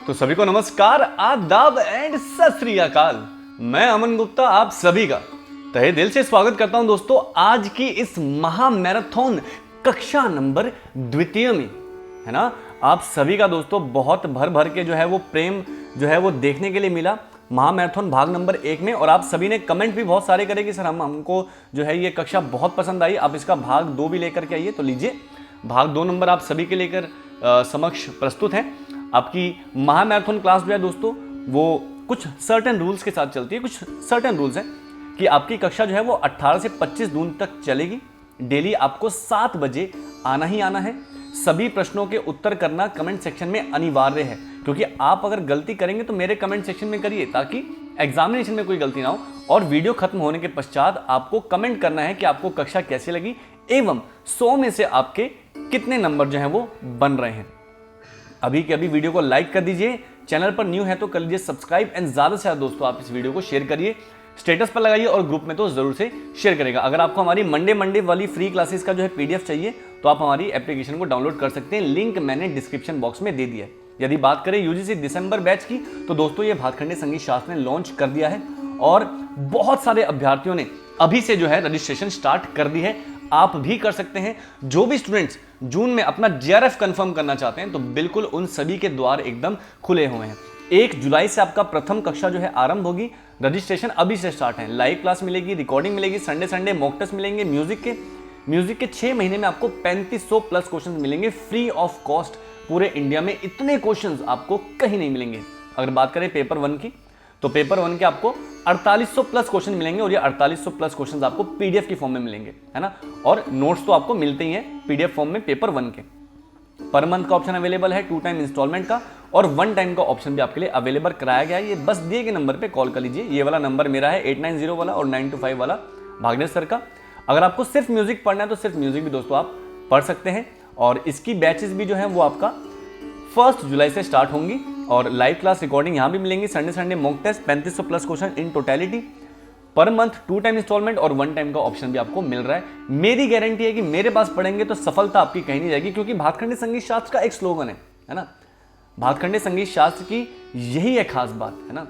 तो सभी को नमस्कार, आदाब एंड सत श्री अकाल। मैं अमन गुप्ता आप सभी का तहे दिल से स्वागत करता हूं दोस्तों आज की इस महा मैराथन कक्षा नंबर द्वितीय में, है ना। आप सभी का दोस्तों बहुत भर भर के जो है वो प्रेम जो है वो देखने के लिए मिला महा मैराथन भाग नंबर 1 में। और आप सभी ने कमेंट भी बहुत सारे करे कि सर हमको जो है ये कक्षा बहुत पसंद आई, आप इसका भाग 2 भी लेकर के आइए। तो लीजिए भाग 2 नंबर आप सभी के लेकर समक्ष प्रस्तुत है। आपकी महा मैराथन क्लास जो है दोस्तों वो कुछ सर्टेन रूल्स के साथ चलती है। कुछ सर्टेन रूल्स हैं कि आपकी कक्षा जो है वो 18 से 25 जून तक चलेगी। डेली आपको 7 बजे आना ही आना है। सभी प्रश्नों के उत्तर करना कमेंट सेक्शन में अनिवार्य है, क्योंकि आप अगर गलती करेंगे तो मेरे कमेंट सेक्शन में करिए ताकि एग्जामिनेशन में कोई गलती ना हो। और वीडियो खत्म होने के पश्चात आपको कमेंट करना है कि आपको कक्षा कैसी लगी एवं 100 में से आपके कितने नंबर जो हैं वो बन रहे हैं। अभी के अभी वीडियो को लाइक कर दीजिए, चैनल पर न्यू है तो कर लीजिए सब्सक्राइब एंड ज्यादा से ज्यादा दोस्तों आप इस वीडियो को शेयर करिए, स्टेटस पर लगाइए और ग्रुप में तो जरूर से शेयर करेगा। अगर आपको हमारी मंडे वाली फ्री क्लासेस का जो है पीडीएफ चाहिए तो आप हमारी एप्लीकेशन को डाउनलोड कर सकते हैं, लिंक मैंने डिस्क्रिप्शन बॉक्स में दे दिया है। यदि बात करें यूजीसी दिसंबर बैच की तो दोस्तों ये भातखंडे संगीत शास्त्र ने लॉन्च कर दिया है और बहुत सारे अभ्यर्थियों ने अभी से जो है रजिस्ट्रेशन स्टार्ट कर दी है। आप भी कर सकते हैं। जो भी स्टूडेंट्स जून में अपना जेआरएफ कंफर्म करना चाहते हैं तो बिल्कुल उन सभी के द्वार एकदम खुले हुए हैं। 1 जुलाई से आपका प्रथम कक्षा जो है आरंभ होगी। रजिस्ट्रेशन अभी से स्टार्ट है। लाइव क्लास मिलेगी, रिकॉर्डिंग मिलेगी, संडे मॉक टेस्ट मिलेंगे। म्यूजिक के 6 महीने में आपको 3500 प्लस क्वेश्चन मिलेंगे फ्री ऑफ कॉस्ट। पूरे इंडिया में इतने क्वेश्चंस आपको कहीं नहीं मिलेंगे। अगर बात करें पेपर 1 की तो पेपर 1 के आपको 4800 प्लस क्वेश्चन मिलेंगे और ये 4800 प्लस क्वेश्चन आपको पीडीएफ की फॉर्म में मिलेंगे, है ना। और नोट्स तो आपको मिलते ही हैं पीडीएफ फॉर्म में पेपर 1 के। पर मंथ का ऑप्शन अवेलेबल है, 2 टाइम इंस्टॉलमेंट का और 1 टाइम का ऑप्शन भी आपके लिए अवेलेबल कराया गया है। ये बस दिए गए नंबर पे कॉल कर लीजिए। ये वाला नंबर मेरा है 890 वाला और 925 वाला भागनेश सर का। अगर आपको सिर्फ म्यूजिक पढ़ना है तो सिर्फ म्यूजिक भी दोस्तों आप पढ़ सकते हैं। और इसकी बैचेस भी जो है वो आपका 1 जुलाई से स्टार्ट होंगी और लाइव क्लास रिकॉर्डिंग यहाँ भी मिलेंगी। Sunday mock test 3500 plus question in totality. Per month 2 time instalment और 1 टाइम का ऑप्शन भी आपको मिल रहा है। मेरी गारंटी है कि मेरे पास पढ़ेंगे तो सफलता आपकी कहीं नहीं जाएगी, क्योंकि भातखंडे संगीत शास्त्र का एक स्लोगन है ना। भातखंडे संगीत शास्त्र की यही एक खास बात है ना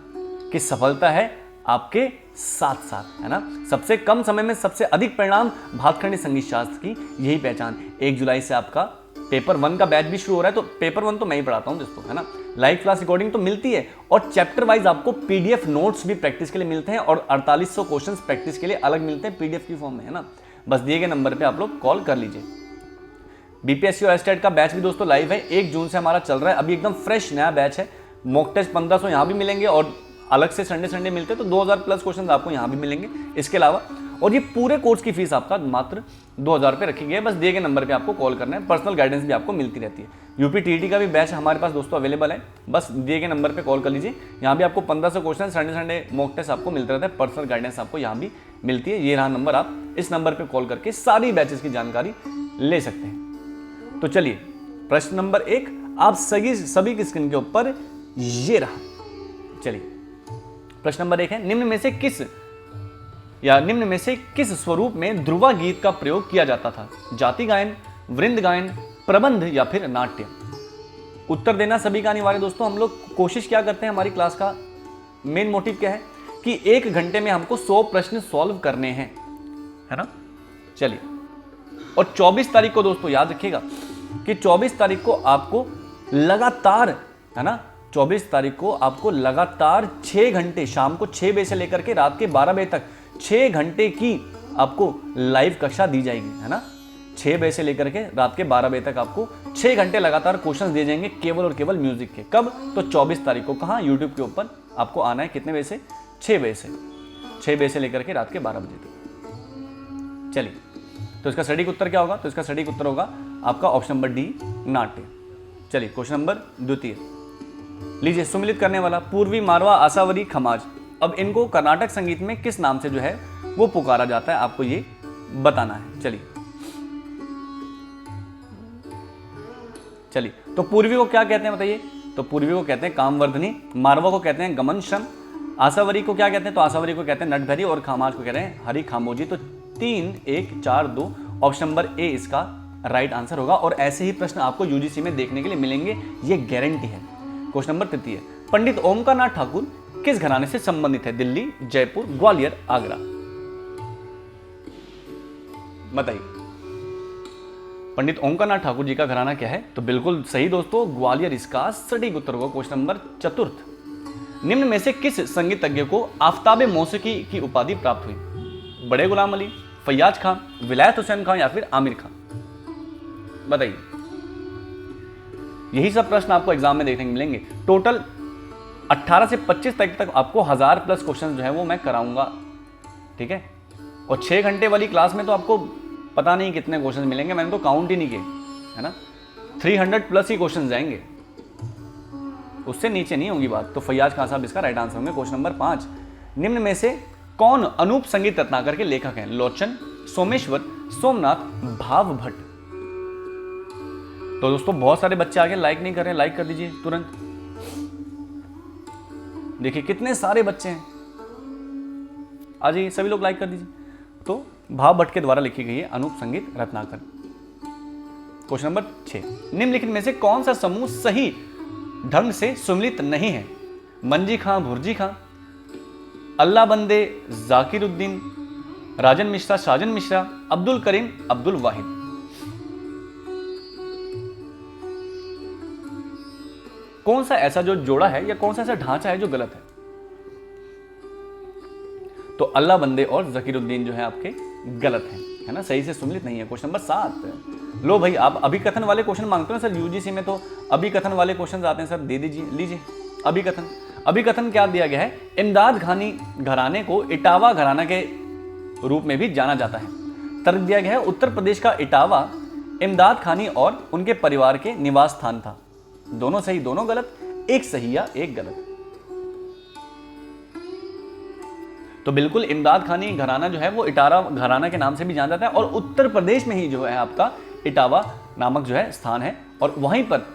कि सफलता है आपके साथ साथ, है ना। सबसे कम समय में सबसे अधिक परिणाम, भातखंडे संगीत शास्त्र की यही पहचान। 1 जुलाई से आपका पेपर 1 का बैच भी शुरू हो रहा है। तो पेपर 1 तो मैं ही पढ़ाता हूँ दोस्तों, है ना। लाइव क्लास रिकॉर्डिंग तो मिलती है और चैप्टर वाइज आपको पीडीएफ नोट्स भी प्रैक्टिस के लिए मिलते हैं और 4800 क्वेश्चंस प्रैक्टिस के लिए अलग मिलते हैं पीडीएफ की फॉर्म में, है ना। बस दिए गए नंबर पे आप लोग कॉल कर लीजिए। बीपीएससी और एस्टेट का बैच भी दोस्तों लाइव है, 1 जून से हमारा चल रहा है। अभी एकदम फ्रेश नया बैच है। मॉक टेस्ट 1500 यहाँ भी मिलेंगे और अलग से संडे मिलते हैं तो 2000 प्लस क्वेश्चन आपको यहाँ भी मिलेंगे इसके अलावा। और ये पूरे कोर्स की फीस आपका मात्र 2000 रुपये रखी गई है। बस दिए गए नंबर पे आपको कॉल करना है। पर्सनल गाइडेंस भी आपको मिलती रहती है। यूपी टीईटी का भी बैच हमारे पास दोस्तों अवेलेबल है। बस दिए गए नंबर पे कॉल कर लीजिए। यहाँ भी आपको 1500 क्वेश्चन संडे मॉक टेस्ट आपको मिलते रहता है। पर्सनल गाइडेंस आपको यहाँ भी मिलती है। ये रहा नंबर, आप इस नंबर पर कॉल करके सारी बैचेस की जानकारी ले सकते हैं। तो चलिए प्रश्न नंबर 1 आप सभी की स्क्रीन के ऊपर ये रहा। चलिए प्रश्न नंबर 1 है, निम्न में से किस स्वरूप में ध्रुवा गीत का प्रयोग किया जाता था? जाति गायन, वृंद गायन, प्रबंध या फिर नाट्य? उत्तर देना सभी का अनिवार्य दोस्तों। हम लोग कोशिश क्या करते हैं, हमारी क्लास का मेन मोटिव क्या है कि 1 घंटे में हमको 100 प्रश्न सॉल्व करने हैं, है ना। चलिए, और 24 तारीख को दोस्तों याद रखिएगा कि 24 तारीख को आपको लगातार, है ना, 24 तारीख को आपको लगातार 6 घंटे, शाम को 6 बजे से लेकर के रात के 12 बजे तक 6 घंटे की आपको लाइव कक्षा दी जाएगी, है ना। 6 बजे से लेकर के रात के 12 बजे तक आपको 6 घंटे लगातार क्वेश्चन दिए जाएंगे केवल और केवल म्यूजिक के। कब? तो 24 तारीख को। कहाँ? यूट्यूब के ऊपर आपको आना है। कितने बजे से? 6 बजे से। 6 बजे से लेकर के रात के 12 बजे तक। चलिए, तो इसका सटीक उत्तर क्या होगा? तो इसका सटीक उत्तर होगा आपका ऑप्शन नंबर डी, नाट्य। चलिए क्वेश्चन नंबर 2 लीजिए, सुमिलित करने वाला पूर्वी, मारवा, आसावरी, खमाज। अब इनको कर्नाटक संगीत में किस नाम से जो है वो पुकारा जाता है, आपको ये बताना है। चलिए तो पूर्वी को क्या कहते हैं बताइए? तो पूर्वी को कहते हैं कामवर्धनी, मारवा को कहते हैं गमनश्रम, आसावरी को क्या कहते हैं? तो आसावरी को कहते हैं नटभरी और खामाज को कहते हैं हरि खामोजी। तो 3, 1, 4, 2 ऑप्शन नंबर ए इसका राइट आंसर होगा। और ऐसे ही प्रश्न आपको यूजीसी में देखने के लिए मिलेंगे, ये गारंटी है। क्वेश्चन नंबर तृतीय, पंडित ओमकारनाथ ठाकुर किस घराने से संबंधित है? दिल्ली, जयपुर, ग्वालियर, आगरा। बताइए, पंडित ओमकारनाथ ठाकुर जी का घराना क्या है? तो बिल्कुल सही दोस्तों, ग्वालियर इसका सटीक उत्तर होगा। क्वेश्चन नंबर चतुर्थ, निम्न में से किस संगीतज्ञ को आफताबे मौसीकी की उपाधि प्राप्त हुई? बड़े गुलाम अली, फैयाज खान, विलायत हुसैन खान या फिर आमिर खान। बताइए, यही सब प्रश्न आपको एग्जाम में देखने को मिलेंगे। टोटल 18 से 25 तारीख तक आपको 1000+ क्वेश्चन जो है वो मैं कराऊंगा, ठीक है। और 6 घंटे वाली क्लास में तो आपको पता नहीं कितने क्वेश्चन मिलेंगे, मैंने तो काउंट ही नहीं किए, है ना। 300+ ही क्वेश्चन जाएंगे, उससे नीचे नहीं होगी बात। तो फैयाज खान साहब इसका राइट आंसर होंगे। क्वेश्चन नंबर 5, निम्न में से कौन अनूप संगीत रत्नाकर के लेखक हैं? लोचन, सोमेश्वर, सोमनाथ, भाव भट्ट। तो दोस्तों बहुत सारे बच्चे आगे लाइक नहीं कर रहे हैं, लाइक कर दीजिए तुरंत। देखिए कितने सारे बच्चे हैं, आ जाइए सभी लोग लाइक कर दीजिए। तो भाव भट्ट के द्वारा लिखी गई है अनूप संगीत रत्नाकर। क्वेश्चन नंबर 6, निम्नलिखित में से कौन सा समूह सही ढंग से सुमिलित नहीं है? मंजी खां, भुर्जी खां, अल्लाह बंदे, जाकिरुद्दीन, राजन मिश्रा, साजन मिश्रा, अब्दुल करीम, अब्दुल वाहिद। कौन सा ऐसा जो जोड़ा है या कौन सा ऐसा ढांचा है जो गलत है? तो अल्लाह बंदे और जकीरुद्दीन जो है आपके गलत हैं, है ना, सही से सुमिलित नहीं है। क्वेश्चन नंबर 7, लो भाई आप अभिकथन वाले क्वेश्चन मांगते हो ना सर, यूजीसी में तो अभिकथन वाले क्वेश्चन आते हैं सर, दे दीजिए, लीजिए अभिकथन। अभिकथन क्या दिया गया है? इमदाद खानी घराने को इटावा घराना के रूप में भी जाना जाता है। तर्क दिया गया है उत्तर प्रदेश का इटावा इमदाद खानी और उनके परिवार के निवास स्थान था। दोनों सही, दोनों गलत, एक सही या एक गलत। तो बिल्कुल इमदाद खानी घराना जो है वो इटावा घराना के नाम से भी जाना जाता है और उत्तर प्रदेश में ही जो है आपका इटावा नामक जो है स्थान है और वहीं पर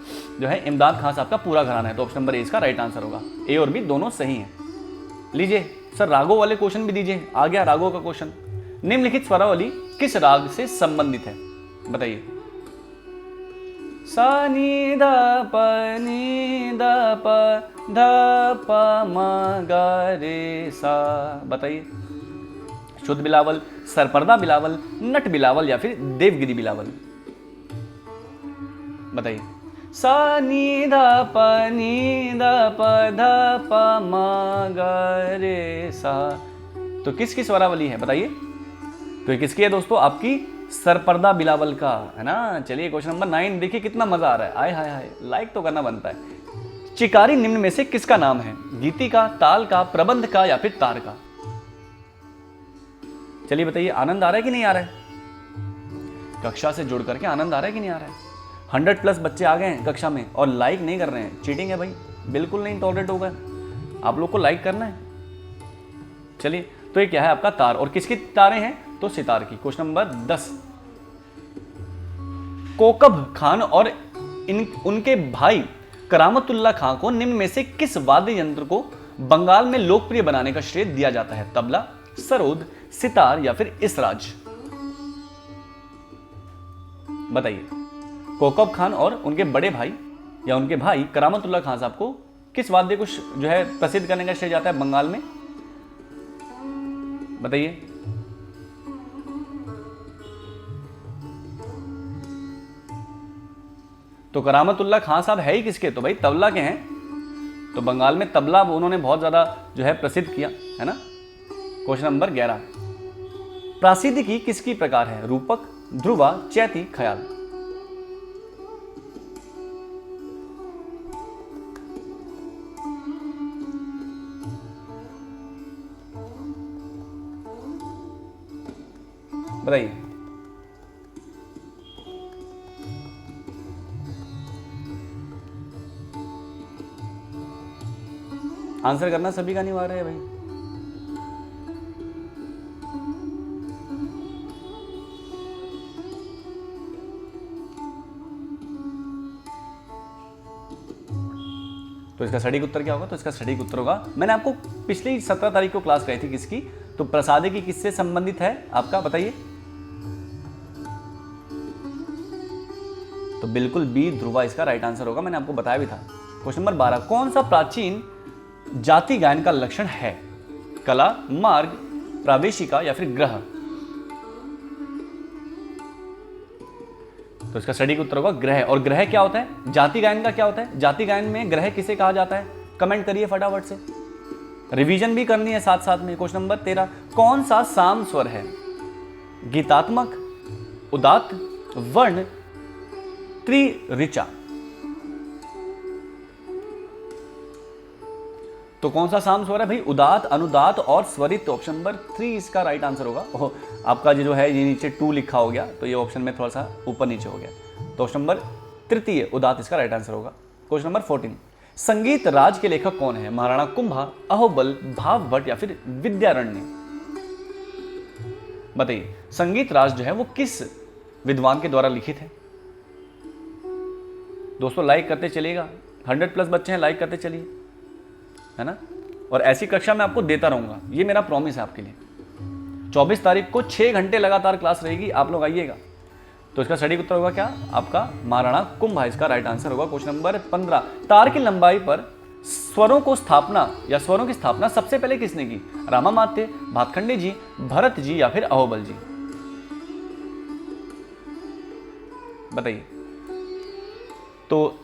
जो है इमदाद खान साहब का पूरा घराना है। तो ऑप्शन नंबर ए इसका राइट आंसर होगा। ए और बी दोनों सही हैं। लीजिए सर रागों वाले क्वेश्चन भी दीजिए, आ गया रागों का क्वेश्चन। निम्नलिखित स्वरावली किस राग से संबंधित है? बताइए। सा नी द प नी द प ध प म ग रे सा। बताइए। शुद्ध बिलावल, सरपर्दा बिलावल, नट बिलावल या फिर देवगिरी बिलावल। बताइए। सा नी ध प नी द प ध प म ग रे सा। तो किसकी स्वरावली है बताइए? तो ये किसकी है दोस्तों? आपकी सरपर्दा बिलावल का, है ना। चलिए क्वेश्चन नंबर 9 देखिए कितना मजा आ रहा है। आय हाय हाय, लाइक तो करना बनता है। चिकारी निम्न में से किसका नाम है? गीति का, ताल का, प्रबंध का या फिर तार का? चलिए बताइए, आनंद आ रहा है कि नहीं आ रहा है? कक्षा से जुड़ करके आनंद आ रहा है कि नहीं आ रहा है? 100+ बच्चे आ गए हैं कक्षा में और लाइक नहीं कर रहे हैं, चीटिंग है भाई, बिल्कुल नहीं टॉलरेट होगा। आप लोग को लाइक करना है। चलिए, तो ये क्या है आपका तार, और किसकी तारें हैं? तो सितार की। क्वेश्चन नंबर 10, कोकब खान और उनके भाई करामतुल्लाह खां को निम्न में से किस वाद्य यंत्र को बंगाल में लोकप्रिय बनाने का श्रेय दिया जाता है? तबला, सरोद, सितार या फिर इसराज? बताइए। कोकब खान और उनके बड़े भाई या उनके भाई करामतुल्लाह खान साहब को किस वाद्य को जो है प्रसिद्ध करने का श्रेय जाता है बंगाल में? बताइए। तो करामतुल्लाह खान साहब है ही किसके? तो भाई तबला के हैं। तो बंगाल में तबला उन्होंने बहुत ज्यादा जो है प्रसिद्ध किया, है ना। क्वेश्चन नंबर 11, प्रासिद्धिकी किसकी प्रकार है? रूपक, ध्रुवा, चैती, ख्याल? बताइए। आंसर करना सभी का नहीं आ रहा है भाई। तो इसका सटीक उत्तर क्या होगा? तो इसका सटीक उत्तर होगा, मैंने आपको पिछली 17 तारीख को क्लास कराई थी किसकी, तो प्रसादिकी किससे संबंधित है आपका? बताइए। तो बिल्कुल बी ध्रुवा इसका राइट आंसर होगा, मैंने आपको बताया भी था। क्वेश्चन नंबर 12, कौन सा प्राचीन जाति गायन का लक्षण है? कला, मार्ग, प्रावेशिका या फिर ग्रह? तो इसका सटीक उत्तर होगा ग्रह। और ग्रह क्या होता है? जाति गायन का क्या होता है? जाति गायन में ग्रह किसे कहा जाता है? कमेंट करिए फटाफट से, रिवीजन भी करनी है साथ साथ में। क्वेश्चन नंबर 13, कौन सा साम स्वर है? गीतात्मक, उदात्त, वर्ण, त्रिऋचा? तो कौन सा साम स्वर है भाई? उदात्त, अनुदात्त और स्वरित। ऑप्शन नंबर 3 इसका राइट आंसर होगा। ओह, आपका जो है ये नीचे 2 लिखा हो गया, तो ये ऑप्शन में थोड़ा सा ऊपर नीचे हो गया। तो ऑप्शन नंबर तृतीय उदात्त इसका राइट आंसर होगा। क्वेश्चन नंबर 14, संगीत राज के लेखक कौन है? महाराणा कुंभा, अहोबल, भावभट्ट या फिर विद्यारण्य? बताइए, संगीत राज जो है वो किस विद्वान के द्वारा लिखित है? दोस्तों लाइक करते चलिएगा, 100+ बच्चे हैं, लाइक करते चलिए, है ना। और ऐसी कक्षा मैं आपको देता रहूंगा, ये मेरा प्रॉमिस है आपके लिए। 24 तारीख को 6 घंटे लगातार क्लास रहेगी, आप लोग आइएगा। तो इसका सटीक उत्तर होगा क्या? आपका महाराणा कुंभा इसका राइट आंसर होगा। क्वेश्चन नंबर 15, तार की लंबाई पर स्वरों को स्थापना या स्वरों की स्थापना सबसे पहले किसने की? रामामात्य, भातखंडे जी, भरत जी या फिर अहोबल जी? बताइए। तो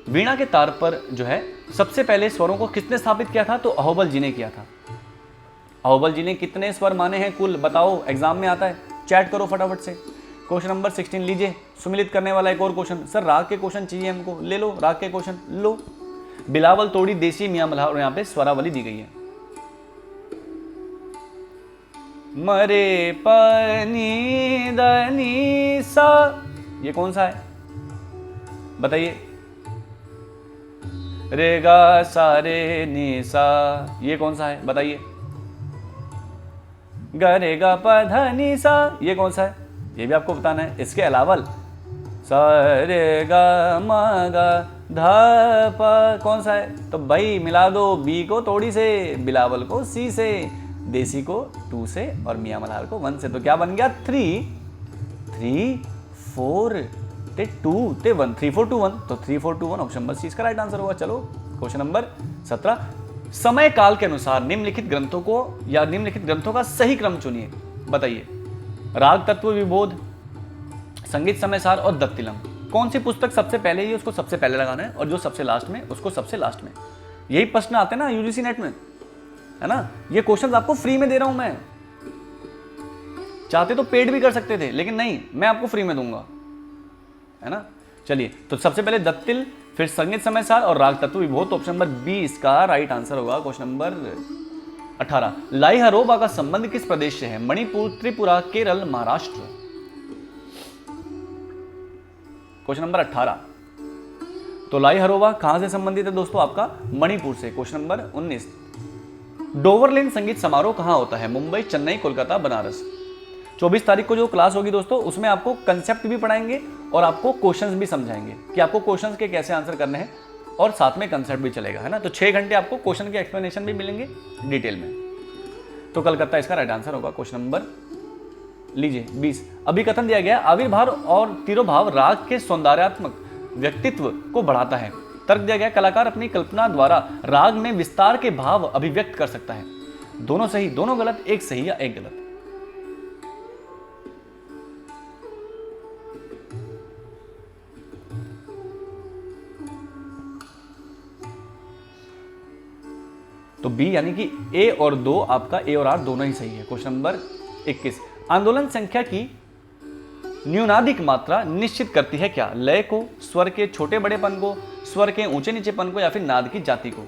वीणा के तार पर जो है सबसे पहले स्वरों को किसने स्थापित किया था? तो अहोबल जी ने किया था। अहोबल जी ने कितने स्वर माने हैं कुल? बताओ, एग्जाम में आता है, चैट करो फटाफट से। क्वेश्चन नंबर 16 लीजिए, सुमिलित करने वाला एक और क्वेश्चन। सर राग के क्वेश्चन चाहिए हमको, ले लो राग के क्वेश्चन, लो। बिलावल, तोड़ी, देसी, मियां मल्हार, और यहां पे स्वरावली दी गई है। मरे पनी दनी सा, ये कौन सा है? बताइए। रे गा सा रे नी सा, ये कौन सा है? बताइए। ग रे गा प ध नी सा, ये कौन सा है? ये भी आपको बताना है। इसके अलावा सा रे गा म गा ध प कौन सा है? तो भाई मिला दो, बी को तोड़ी से, बिलावल को सी से, देसी को 2 से और मियां मल्हार को 1 से। तो क्या बन गया? 3 4 ते 2 ते 1, 3 4 2 1। तो 3 4 2 1 ऑप्शन नंबर सी इसका राइट आंसर होगा। चलो क्वेश्चन नंबर 17, समय काल के अनुसार निम्नलिखित ग्रंथों को या निम्नलिखित ग्रंथों का सही क्रम चुनिए। बताइए। राग तत्व विबोध, संगीत समय सार और दत्तिलम। कौन सी पुस्तक सबसे पहले ही उसको सबसे पहले लगाना है और जो सबसे लास्ट में उसको सबसे लास्ट में? यही प्रश्न आते हैं ना यूजीसी नेट में, है ना। ये क्वेश्चंस आपको फ्री में दे रहा हूं मैं। चाहते तो पेड भी कर सकते थे, लेकिन नहीं, मैं आपको फ्री में दूंगा, है ना। चलिए, तो सबसे पहले दत्तिल, फिर संगीत समय सार और राग तत्व विबोध। ऑप्शन नंबर बी इसका राइट आंसर होगा। क्वेश्चन नंबर 18, लाई हरोबा का संबंध किस प्रदेश से है? मणिपुर, त्रिपुरा, केरल, महाराष्ट्र? क्वेश्चन नंबर 18, तो लाई हरोबा कहां से संबंधित है दोस्तों? आपका मणिपुर से। क्वेश्चन नंबर 19, डोवरलेन संगीत समारोह कहां होता है? मुंबई, चेन्नई, कोलकाता, बनारस? 24 तारीख को जो क्लास होगी दोस्तों, उसमें आपको कंसेप्ट भी पढ़ाएंगे और आपको क्वेश्चंस भी समझाएंगे कि आपको क्वेश्चंस के कैसे आंसर करने हैं, और साथ में कंसेप्ट भी चलेगा, है ना। तो 6 घंटे आपको क्वेश्चन के एक्सप्लेनेशन भी मिलेंगे डिटेल में। तो कलकत्ता इसका राइट आंसर होगा। क्वेश्चन नंबर लीजिए 20, अभिकथन दिया गया, आविर्भाव और तिरोभाव राग के सौंदर्यात्मक व्यक्तित्व को बढ़ाता है। तर्क दिया गया, कलाकार अपनी कल्पना द्वारा राग में विस्तार के भाव अभिव्यक्त कर सकता है। दोनों सही, दोनों गलत, एक सही या एक गलत? तो बी यानी कि ए और 2, आपका ए और आर दोनों ही सही है। क्वेश्चन नंबर 21, आंदोलन संख्या की न्यूनाधिक मात्रा निश्चित करती है क्या? लय को, स्वर के छोटे बड़ेपन को, स्वर के ऊंचे नीचेपन को या फिर नाद की जाति को?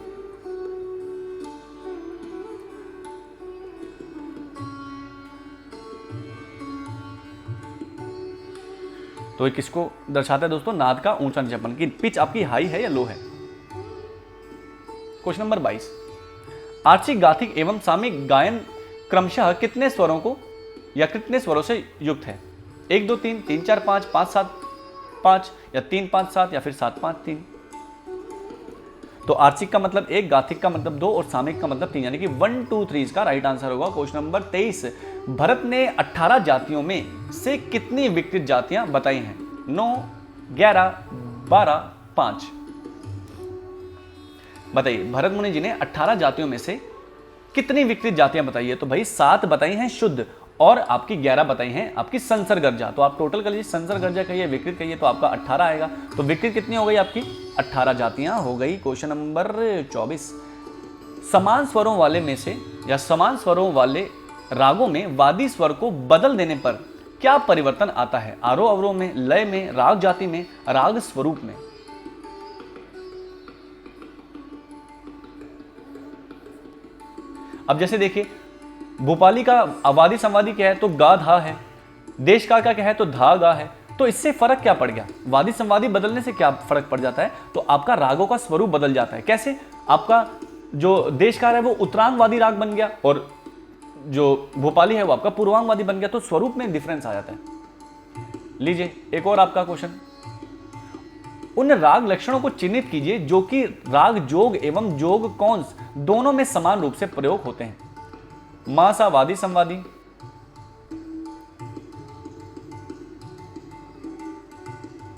तो ये किसको दर्शाता है दोस्तों? नाद का ऊंचा नीचापन की पिच आपकी हाई है या लो है? क्वेश्चन नंबर 22, आर्चिक, गाथिक एवं सामिक गायन क्रमशः कितने स्वरों को या कितने स्वरों से युक्त है? 1 2 3 3 4 5 5 7 5 या 3 5 7 या फिर 7 5 3? तो आर्चिक का मतलब 1, गाथिक का मतलब 2 और सामिक का मतलब 3, यानी कि 1 2 3 इसका राइट आंसर होगा। क्वेश्चन नंबर 23, भरत ने 18 जातियों में से कितनी विकृत जातियां बताई हैं? 9, 11, 12, 5? बताइए भरत मुनि जी ने 18 जातियों में से कितनी विकृत जातियां बताई है? तो भाई 7 बताई हैं शुद्ध और आपकी 11 बताई हैं आपकी संसर्गर्जा। तो आप टोटल कर लीजिए, संसर्गर्जा कहिए, विकृत कहिए, तो आपका 18 आएगा। तो विकृत कितनी हो गई आपकी? 18 जातियां हो गई। क्वेश्चन नंबर 24, समान स्वरों वाले में से या समान स्वरों वाले रागों में वादी स्वर को बदल देने पर क्या परिवर्तन आता है? आरोह अवरोह में, लय में, राग जाति में, राग स्वरूप में। अब जैसे देखिए भोपाली का अवादी संवादी क्या है? तो गा धा है। देश का क्या है? तो धा गा है। तो इससे फर्क क्या पड़ गया? वादी संवादी बदलने से क्या फर्क पड़ जाता है? तो आपका रागों का स्वरूप बदल जाता है। कैसे? आपका जो देशकार है वो उत्तरांगवादी राग बन गया और जो भोपाली है वो आपका पूर्वांगवादी बन गया। तो स्वरूप में डिफरेंस आ जाता है। लीजिए एक और आपका क्वेश्चन, उन राग लक्षणों को चिन्हित कीजिए जो कि राग जोग एवं जोग कौंस दोनों में समान रूप से प्रयोग होते हैं। मासा वादी संवादी,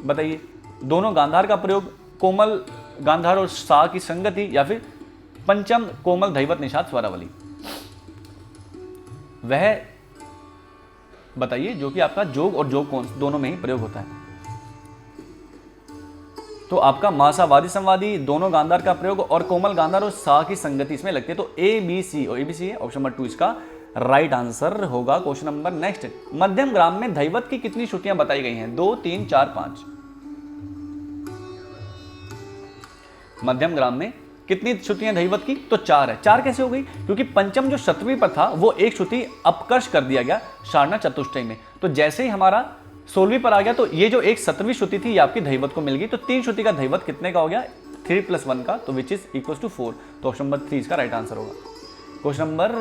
बताइए दोनों गांधार का प्रयोग, कोमल गांधार और सा की संगति, या फिर पंचम कोमल धैवत निषाद स्वरावली। वह बताइए जो कि आपका जोग और जोग कौन दोनों में ही प्रयोग होता है। तो आपका मासा वादी संवादी, दोनों गांधार का प्रयोग और कोमल गांधार और सा की संगति इसमें लगती है। तो ए बी सी और एबीसी है, ऑप्शन नंबर 2 इसका राइट आंसर होगा। क्वेश्चन नंबर नेक्स्ट, मध्यम ग्राम में धैवत की कितनी श्रुतियां बताई गई हैं? 2, 3, 4, 5। मध्यम ग्राम में कितनी श्रुतियां धैवत की? तो 4 है। 4 कैसे हो गई? क्योंकि पंचम जो शतवी पर था वो एक श्रुति अपकर्ष कर दिया गया शारना चतुष्टय में। तो जैसे ही हमारा 16वीं पर आ गया तो ये जो एक 7वीं श्रुति थी ये आपकी धैवत को मिल गई। तो 3 श्रुति का धैवत कितने का हो गया? 3 + 1 का, तो विच इज इक्वल टू 4। तो ऑप्शन नंबर 3 इसका राइट आंसर होगा। क्वेश्चन नंबर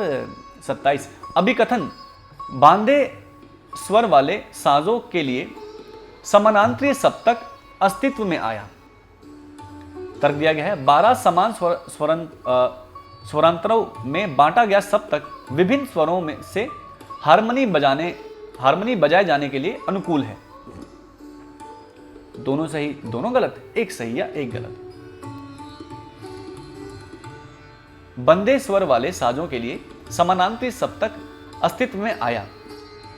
27, अभिकथन बांधे स्वर वाले साजों के लिए समानांतरीय सप्तक अस्तित्व में आया। तर्क दिया गया है 12 समान स्वरांतरों में बांटा गया सप्तक विभिन्न स्वरों में से हारमोनी बजाए जाने के लिए अनुकूल है। दोनों सही, दोनों गलत, एक सही या एक गलत। बंदे स्वर वाले साजों के लिए समानांतरी सप्तक अस्तित्व में आया।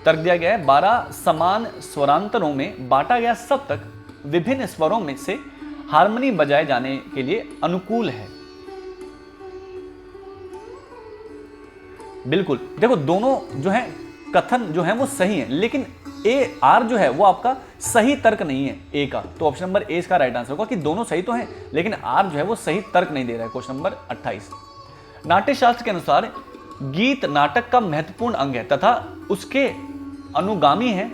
तर्क दिया गया है 12 समान स्वरांतरों में बांटा गया सप्तक विभिन्न स्वरों में से हारमोनी बजाए जाने के लिए अनुकूल है। बिल्कुल, देखो दोनों जो है कथन जो है वो सही है, लेकिन ए आर जो है वो आपका सही तर्क नहीं है ए का। तो ऑप्शन नंबर ए इसका राइट आंसर होगा कि दोनों सही तो हैं लेकिन आर जो है वो सही तर्क नहीं दे रहा है। क्वेश्चन नंबर 28, नाट्य शास्त्र के अनुसार गीत नाटक का महत्वपूर्ण अंग है तथा उसके अनुगामी है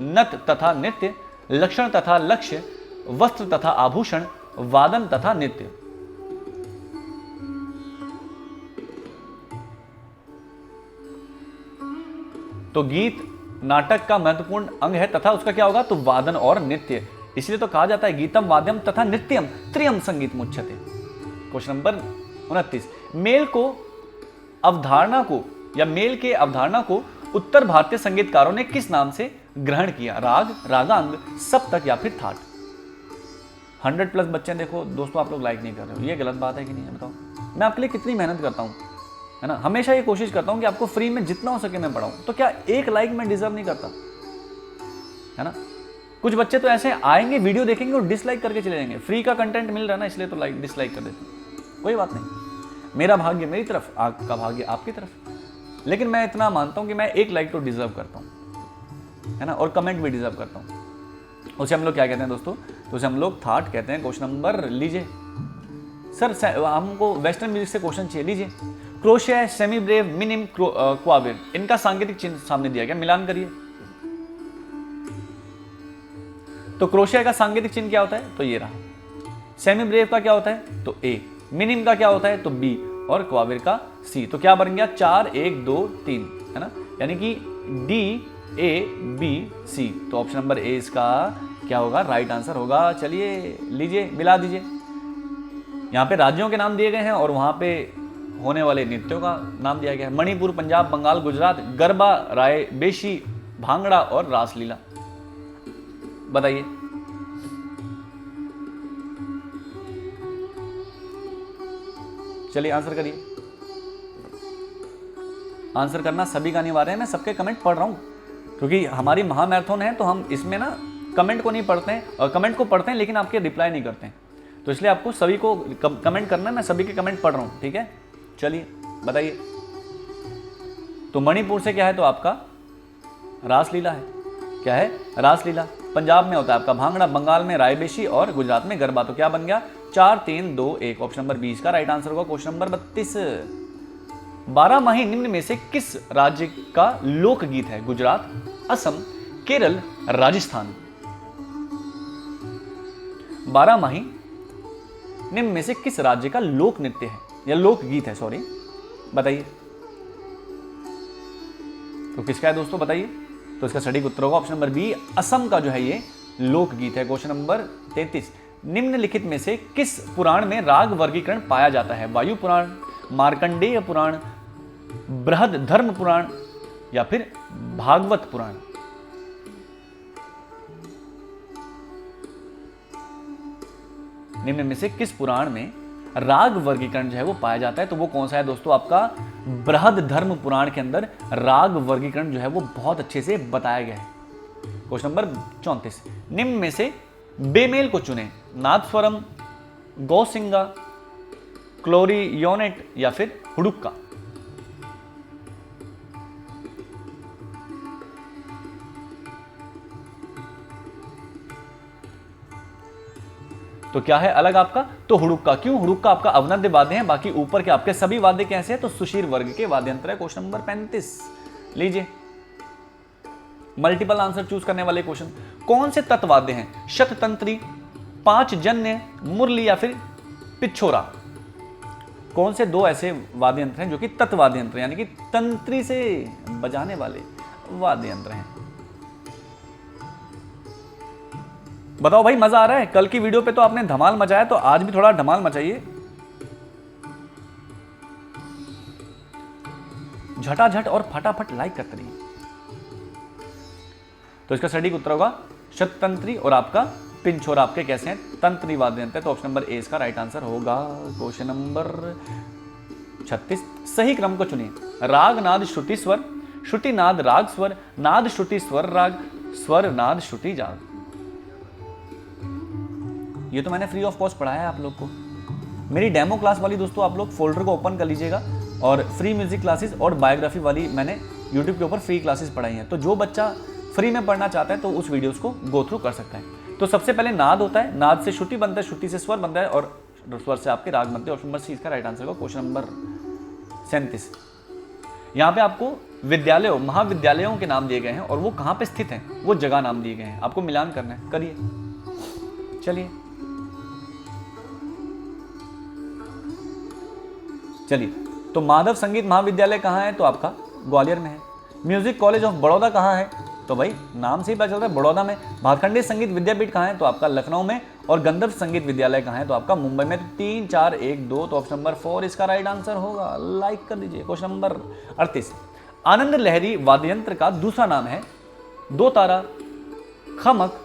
नृत्य तथा नृत्य, लक्षण तथा लक्ष्य, वस्त्र तथा आभूषण, वादन तथा नृत्य। तो गीत नाटक का महत्वपूर्ण अंग है तथा उसका क्या होगा? तो वादन और नृत्य। इसलिए तो कहा जाता है गीतम वाद्यम तथा नृत्यम त्रियम संगीत मुच्यते। क्वेश्चन नंबर 29, मेल के अवधारणा को उत्तर भारतीय संगीतकारों ने किस नाम से ग्रहण किया? राग, रागांग, सप्तक या फिर थाट। 100+ बच्चे देखो दोस्तों आप लोग लाइक नहीं कर रहे हो, ये गलत बात है कि नहीं है बताओ? मैं आपके लिए कितनी मेहनत करता हूं, है ना? हमेशा ये कोशिश करता हूं कि आपको फ्री में जितना हो सके मैं पढ़ाऊं। तो क्या एक लाइक मैं डिजर्व नहीं करता? है ना? कुछ बच्चे तो ऐसे आएंगे वीडियो देखेंगे और डिसलाइक करके चले जाएंगे। फ्री का कंटेंट मिल रहा है ना, इसलिए तो लाइक डिसलाइक कर देते हैं। कोई बात नहीं, मेरा भाग्य मेरी तरफ, आपका भाग्य आपकी तरफ। लेकिन मैं इतना मानता हूं कि मैं एक लाइक तो डिजर्व करता हूं, है ना? और कमेंट भी डिजर्व करता हूं। उसे हम लोग क्या कहते हैं दोस्तों? तो उसे हम लोग थाट कहते हैं। क्वेश्चन नंबर लीजिए सर, हमको वेस्टर्न म्यूजिक से क्वेश्चन चाहिए। लीजिए, क्रोशिया, सेमी ब्रेव, मिनिम, क्वाविर, इनका सांकेतिक चिन्ह सामने दिया गया, मिलान करिए। तो क्रोशिया का सांकेतिक चिन्ह क्या होता है? तो ये रहा। सेमी ब्रेव का क्या होता है? तो ए। मिनिम का क्या होता है? तो बी। और क्वाविर का सी। तो क्या बन गया? 4 1 2 3, है ना? यानी कि डी ए बी सी। तो ऑप्शन नंबर ए इसका क्या होगा? राइट आंसर होगा। चलिए लीजिए, मिला दीजिए। यहाँ पे राज्यों के नाम दिए गए हैं और वहां पे होने वाले नृत्यों का नाम दिया गया है। मणिपुर, पंजाब, बंगाल, गुजरात, गरबा, राय बेशी, भांगड़ा और रासलीला। बताइए। चलिए आंसर करिए। आंसर करना सभी का अनिवार्य है। मैं सबके कमेंट पढ़ रहा हूँ क्योंकि हमारी महामैराथन है, तो हम इसमें ना कमेंट को नहीं पढ़ते हैं, और कमेंट को पढ़ते हैं लेकिन आपके रिप्लाई नहीं करते हैं, तो इसलिए आपको सभी को कमेंट करना है। मैं सभी के कमेंट पढ़ रहा हूँ, ठीक है। चलिए बताइए। तो मणिपुर से क्या है, तो आपका रासलीला है। क्या है? रासलीला। पंजाब में होता है आपका भांगड़ा, बंगाल में रायबेशी और गुजरात में गरबा। तो क्या बन गया? 4 3 2 1। ऑप्शन नंबर 20 का राइट आंसर होगा क्वेश्चन नंबर 32। 12 निम्न में से किस राज्य का लोकगीत है? गुजरात, असम, केरल, राजस्थान। 12 निम्न में से किस राज्य का लोक नृत्य है या लोकगीत है, सॉरी, बताइए। तो किसका है दोस्तों, बताइए। तो इसका सटीक उत्तर होगा ऑप्शन नंबर बी, असम का जो है ये लोकगीत है। Question number 33। निम्नलिखित में से किस पुराण में राग वर्गीकरण पाया जाता है? वायु पुराण, मार्कंडेय पुराण, बृहद धर्म पुराण या फिर भागवत पुराण। निम्न में से किस पुराण में राग वर्गीकरण जो है वो पाया जाता है? तो वो कौन सा है दोस्तों? आपका बृहद धर्म पुराण के अंदर राग वर्गीकरण जो है वो बहुत अच्छे से बताया गया है। Question number 34। निम्न में से बेमेल को चुने। नादस्वरम, गौसिंगा, क्लोरियोनेट या फिर हुडुक्का। तो क्या है अलग आपका? तो हुडुक्का। क्यों? हुडुक्का आपका अवनद्य वाद्य है, बाकी ऊपर के आपके सभी वाद्य कैसे हैं? तो सुशीर वर्ग के वाद्य यंत्र है। क्वेश्चन नंबर 35 लीजिए। मल्टीपल आंसर चूज करने वाले क्वेश्चन। कौन से तत्वाद्य हैं? शततंत्री, पांचजन्य, मुरली या फिर पिछोरा। कौन से दो ऐसे वाद्य यंत्र हैं जो कि तत्वाद्य यंत्र यानी कि तंत्री से बजाने वाले वाद्य यंत्र हैं? बताओ भाई, मजा आ रहा है? कल की वीडियो पे तो आपने धमाल मचाया, तो आज भी थोड़ा धमाल मचाइए। झटाझट और फटाफट लाइक करते रहिए। तो इसका सटीक उत्तर होगा शततंत्री और आपका पिंछोरा आपके कैसे हैं? तंत्री वाद्य यंत्र। तो ऑप्शन नंबर ए इसका राइट आंसर होगा। Question number 36। सही क्रम को चुनिए। राग नाद श्रुति स्वर, श्रुति नाद राग स्वर, नाद श्रुति स्वर राग, स्वर नाद श्रुति जाग। ये तो मैंने फ्री ऑफ कॉस्ट पढ़ाया है आप लोग को। मेरी डेमो क्लास वाली दोस्तों आप लोग फोल्डर को ओपन कर लीजिएगा, और फ्री म्यूजिक क्लासेस और बायोग्राफी वाली मैंने यूट्यूब के ऊपर फ्री क्लासेस पढ़ाई हैं। तो जो बच्चा फ्री में पढ़ना चाहता है तो उस वीडियोस को गो थ्रू कर सकता है। तो सबसे पहले नाद होता है, नाद से श्रुति बनता है, श्रुति से स्वर बनता है और स्वर से आपके राग बनते हैं। ऑप्शन नंबर सी इसका राइट आंसर होगा। Question number 37। यहाँ पे आपको विद्यालयों, महाविद्यालयों के नाम दिए गए हैं और वो कहाँ पे स्थित हैं, वो जगह नाम दिए गए हैं। आपको मिलान करना है, करिए। चलिए तो माधव संगीत महाविद्यालय कहाँ है? तो आपका ग्वालियर में है। म्यूजिक कॉलेज ऑफ बड़ौदा कहाँ है? तो भाई नाम से ही पता चलता है बड़ौदा में। भातखंडे संगीत विद्यापीठ कहाँ है? तो आपका लखनऊ में। और गंधर्व संगीत विद्यालय कहाँ है? तो आपका मुंबई में। तो 3 4 1 2। तो ऑप्शन नंबर 4 इसका राइट आंसर होगा। लाइक कर दीजिए। Question number 38। आनंद लहरी वाद्य यंत्र का दूसरा नाम है? दो तारा, खमक,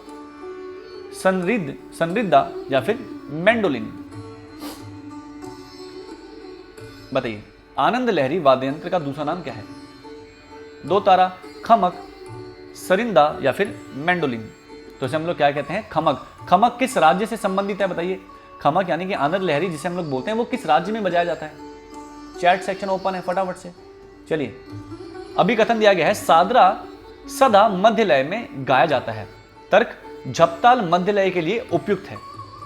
संरिद्धा या फिर मैंडोलिन। बताइए, आनंद लहरी वाद्य यंत्र का दूसरा नाम क्या है? दो तारा, खमक, सरिंदा या फिर मैंडोलिन। तो इसे हम लोग क्या कहते हैं? खमक। खमक किस राज्य से संबंधित है बताइए? खमक यानी कि आनंद लहरी जिसे हम लोग बोलते हैं वो किस राज्य में बजाया जाता है? चैट सेक्शन ओपन है, फटाफट से चलिए। अभी कथन दिया गया है सादरा सदा मध्य लय में गाया जाता है। तर्क, झपताल मध्य लय के लिए उपयुक्त है।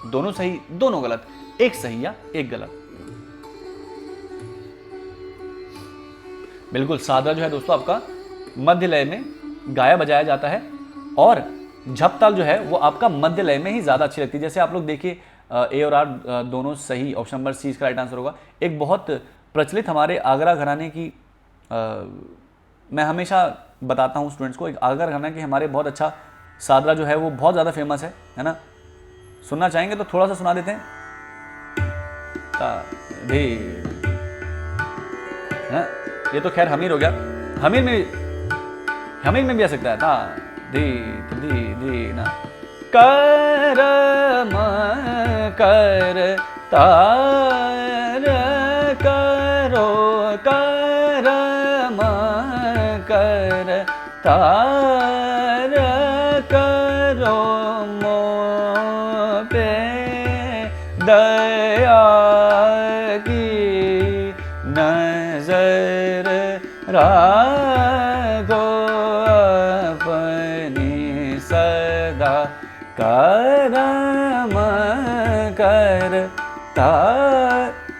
दोनों सही, दोनों गलत, एक सही या एक गलत। बिल्कुल, सादरा जो है दोस्तों आपका मध्य लय में गाया बजाया जाता है, और झपताल जो है वो आपका मध्य लय में ही ज्यादा अच्छी लगती है। जैसे आप लोग देखिए ए और आर दोनों सही। ऑप्शन नंबर सी इसका राइट आंसर होगा। एक बहुत प्रचलित हमारे आगरा घराने की मैं हमेशा बताता हूँ स्टूडेंट्स को, एक आगरा घराने की हमारे बहुत अच्छा सादरा जो है वो बहुत ज़्यादा फेमस है ना। सुनना चाहेंगे तो थोड़ा सा सुना देते हैं। ये तो खैर हमीर हो गया, हमीर में भी आ सकता है। ता धी धी ना कर तार पे दया की नजर राखो अपनी सदा करम करता।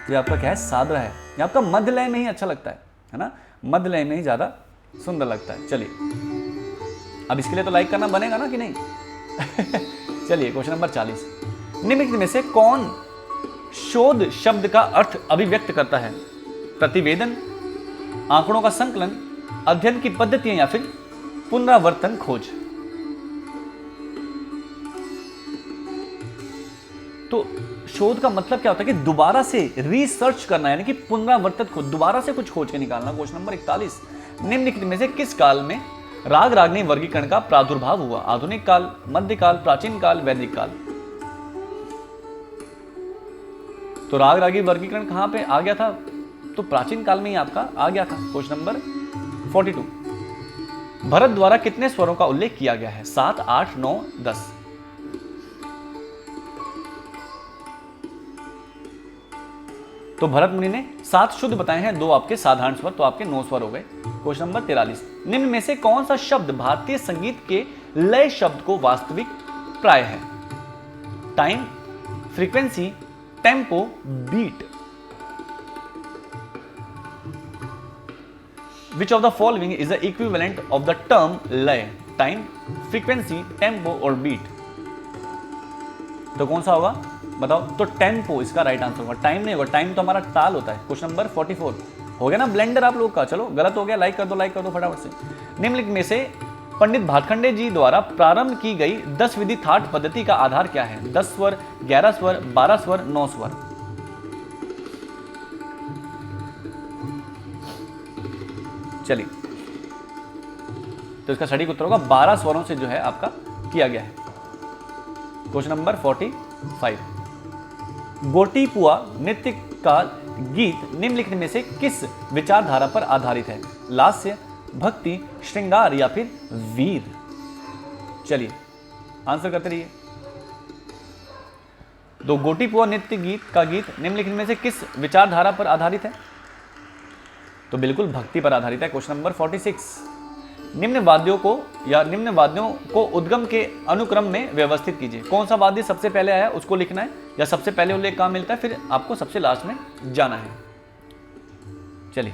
ये आपका क्या है, सादरा है, ये आपका मध्य लय में ही अच्छा लगता है ना, मध्य लय में ही ज्यादा सुंदर लगता है। चलिए अब इसके लिए तो लाइक करना बनेगा ना कि नहीं। चलिए क्वेश्चन नंबर 40, निम्नलिखित में से कौन शोध शब्द का अर्थ अभिव्यक्त करता है? प्रतिवेदन, आंकड़ों का संकलन, अध्ययन की पद्धतियां या फिर पुनरावर्तन खोज। तो शोध का मतलब क्या होता है कि दोबारा से रिसर्च करना, यानी कि पुनरावर्तित खोज, दोबारा से कुछ खोज के निकालना। क्वेश्चन नंबर 41, निम्नलिखित में से किस काल में राग रागनी वर्गीकरण का प्रादुर्भाव हुआ? आधुनिक काल, मध्यकाल, प्राचीन काल, वैदिक काल। तो राग रागी वर्गीकरण कहां पे आ गया था? तो प्राचीन काल में ही आपका आ गया था। क्वेश्चन नंबर 42, भरत द्वारा कितने स्वरों का उल्लेख किया गया है? 7, 8, 9, 10। तो भरत मुनि ने 7 शुद्ध बताए हैं, 2 आपके साधारण स्वर, तो आपके 9 स्वर हो गए। क्वेश्चन नंबर 43, निम्न में से कौन सा शब्द भारतीय संगीत के लय शब्द को वास्तविक प्राय है? Time, frequency, tempo, beat. Which of the following is the equivalent of the term लय? टाइम, फ्रीक्वेंसी, टेम्पो और बीट। तो कौन सा होगा बताओ? तो टेम्पो इसका राइट आंसर होगा, टाइम नहीं होगा, टाइम तो हमारा ताल होता है। क्वेश्चन नंबर 44 हो गया ना ब्लेंडर आप लोग का। चलो गलत हो गया, लाइक कर दो फटाफट से। निम्नलिखित में से पंडित भातखंडे जी द्वारा प्रारंभ की गई 10 विधि थाट पद्धति का आधार क्या है? 10 स्वर, 11 स्वर, 12 स्वर, 9 स्वर। चलिए तो इसका सटीक उत्तर होगा 12 स्वरों से जो है आपका किया गया है। क्वेश्चन नंबर 45, गोटीपुआ नृत्य का गीत निम्नलिखित में से किस विचारधारा पर आधारित है? लास्य, भक्ति, श्रृंगार या फिर वीर। चलिए आंसर करते रहिए। तो गोटीपुआ नृत्य गीत का गीत निम्नलिखित में से किस विचारधारा पर आधारित है? तो बिल्कुल भक्ति पर आधारित है। क्वेश्चन नंबर 46, निम्न वाद्यों को उद्गम के अनुक्रम में व्यवस्थित कीजिए। कौन सा वाद्य सबसे पहले आया उसको लिखना है, या सबसे पहले उल्लेख कहां मिलता है, फिर आपको सबसे लास्ट में जाना है। चलिए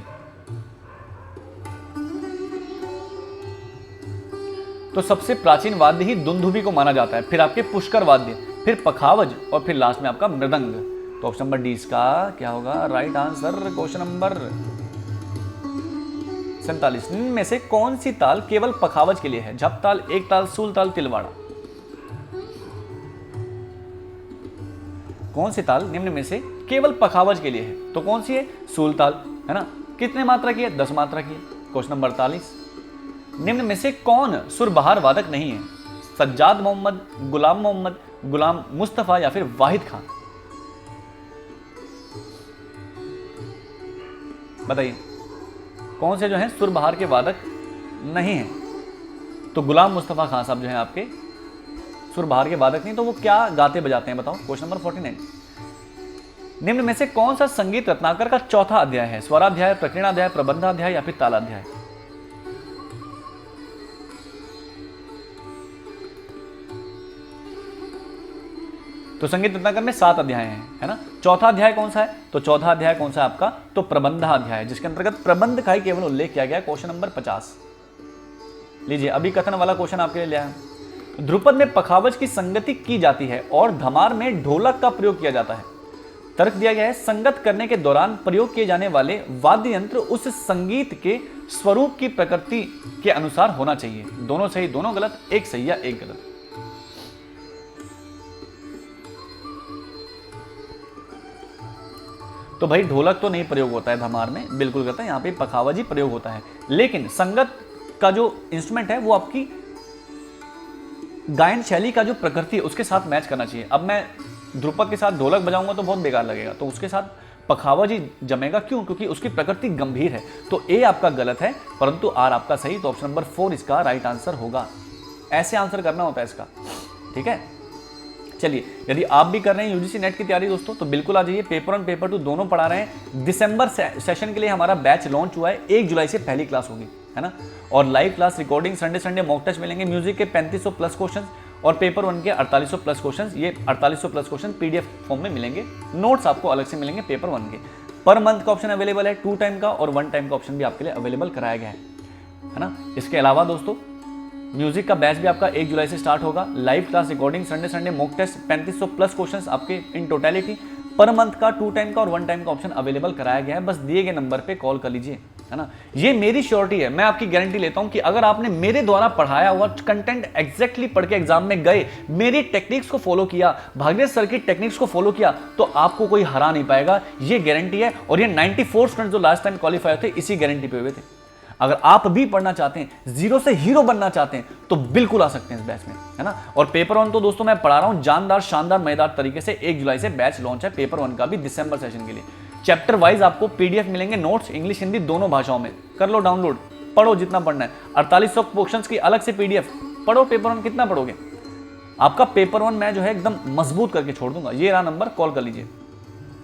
तो सबसे प्राचीन वाद्य ही दुंदुभी को माना जाता है, फिर आपके पुष्कर वाद्य, फिर पखावज और फिर लास्ट में आपका मृदंग। तो ऑप्शन नंबर डी इसका क्या होगा राइट आंसर। क्वेश्चन नंबर 47, में से कौन सी ताल केवल पखावज के लिए है? झप ताल, एक ताल, सूल ताल, तिलवाड़ा। कौन सी ताल निम्न में से केवल पखावज के लिए है? तो कौन सी है? सूल ताल, है ना। कितने मात्रा की है? 10 मात्रा की है। क्वेश्चन नंबर 48, निम्न में से कौन सुरबहार वादक नहीं है? सज्जाद मोहम्मद, गुलाम मुस्तफा या फिर वाहिद खान। बताइए कौन से जो है सुरबहार के वादक नहीं है? तो गुलाम मुस्तफा खान साहब जो है आपके सुरबहार के वादक नहीं, तो वो क्या गाते बजाते हैं बताओ। क्वेश्चन नंबर 49, निम्न में से कौन सा संगीत रत्नाकर का चौथा अध्याय है? स्वराध्याय, प्रकीर्णाध्याय, प्रबंधाध्याय या फिर तालाध्याय। तो संगीत रत्नाकर में 7 अध्याय हैं, है ना। चौथा अध्याय कौन सा है? तो चौथा अध्याय कौन सा है आपका? तो प्रबंधाध्याय, जिसके अंतर्गत प्रबंध का ही केवल उल्लेख किया गया है। क्वेश्चन नंबर 50, लीजिए अभी कथन वाला क्वेश्चन आपके लिए लिया है। ध्रुपद में पखावज की संगति की जाती है और धमार में ढोलक का प्रयोग किया जाता है। तर्क दिया गया है संगत करने के दौरान प्रयोग किए जाने वाले वाद्य यंत्र उस संगीत के स्वरूप की प्रकृति के अनुसार होना चाहिए। दोनों सही, दोनों गलत, एक सही या एक गलत। तो भाई ढोलक तो नहीं प्रयोग होता है धमार में, बिल्कुल गलत है। यहाँ पे पखावज ही प्रयोग होता है, लेकिन संगत का जो इंस्ट्रूमेंट है वो आपकी गायन शैली का जो प्रकृति है उसके साथ मैच करना चाहिए। अब मैं ध्रुपद के साथ ढोलक बजाऊंगा तो बहुत बेकार लगेगा, तो उसके साथ पखावज ही जमेगा। क्यों? क्योंकि उसकी प्रकृति गंभीर है। तो ए आपका गलत है, परंतु आर आपका सही। तो ऑप्शन नंबर 4 इसका राइट आंसर होगा। ऐसे आंसर करना होता है इसका। ठीक है। चलिए, यदि आप भी कर रहे हैं यूजीसी नेट की तैयारी दोस्तों, तो बिल्कुल आ जाइए। पेपर 1 पेपर 2 दोनों पढ़ा रहे हैं। दिसंबर सेशन के लिए हमारा बैच लॉन्च हुआ है, 1 जुलाई से पहली क्लास होगी, है ना। और live class recording, Sunday mock test मिलेंगे, म्यूजिक के 3500 प्लस क्वेश्चन और पेपर 1 के 4800 प्लस क्वेश्चन। ये 4800 प्लस क्वेश्चन पीडीएफ फॉर्म में मिलेंगे, नोट्स आपको अलग से मिलेंगे पेपर 1 के। पर मंथ का ऑप्शन अवेलेबल है, 2 टाइम का और 1 टाइम का ऑप्शन भी आपके लिए अवेलेबल कराया गया है ना। इसके अलावा दोस्तों म्यूजिक का बैच भी आपका 1 जुलाई से स्टार्ट होगा। Live class recording, Sunday mock test, 3500 plus questions आपके इन टोटलिटी। पर मंथ का 2 टाइम का और 1 टाइम का ऑप्शन अवेलेबल कराया गया है। बस दिए गए नंबर पे कॉल कर लीजिए, है ना। ये मेरी श्योरिटी है, मैं आपकी गारंटी लेता हूं कि अगर आपने मेरे द्वारा पढ़ाया हुआ कंटेंट एग्जैक्टली पढ़ के एग्जाम में गए, मेरी टेक्निक्स को फॉलो किया, भाग्येश सर की टेक्निक्स को फॉलो किया, तो आपको कोई हरा नहीं पाएगा, ये गारंटी है। और ये 94 स्टूडेंट जो लास्ट टाइम क्वालिफाई थे इसी गारंटी पे हुए थे। अगर आप भी पढ़ना चाहते हैं, जीरो से हीरो बनना चाहते हैं, तो बिल्कुल आ सकते हैं इस बैच में, है ना। और पेपर 1 तो दोस्तों मैं पढ़ा रहा हूं जानदार, शानदार, मजेदार तरीके से। 1 जुलाई से बैच लॉन्च है पेपर 1 का भी दिसंबर सेशन के लिए। चैप्टर वाइज आपको पीडीएफ मिलेंगे, नोट्स इंग्लिश हिंदी दोनों भाषाओं में। कर लो डाउनलोड, पढ़ो जितना पढ़ना है। 4800 क्वेश्चंस की अलग से पीडीएफ पढ़ो। पेपर 1 कितना पढ़ोगे? आपका पेपर 1 मैं जो है एकदम मजबूत करके छोड़ दूंगा। ये रहा नंबर, कॉल कर लीजिए।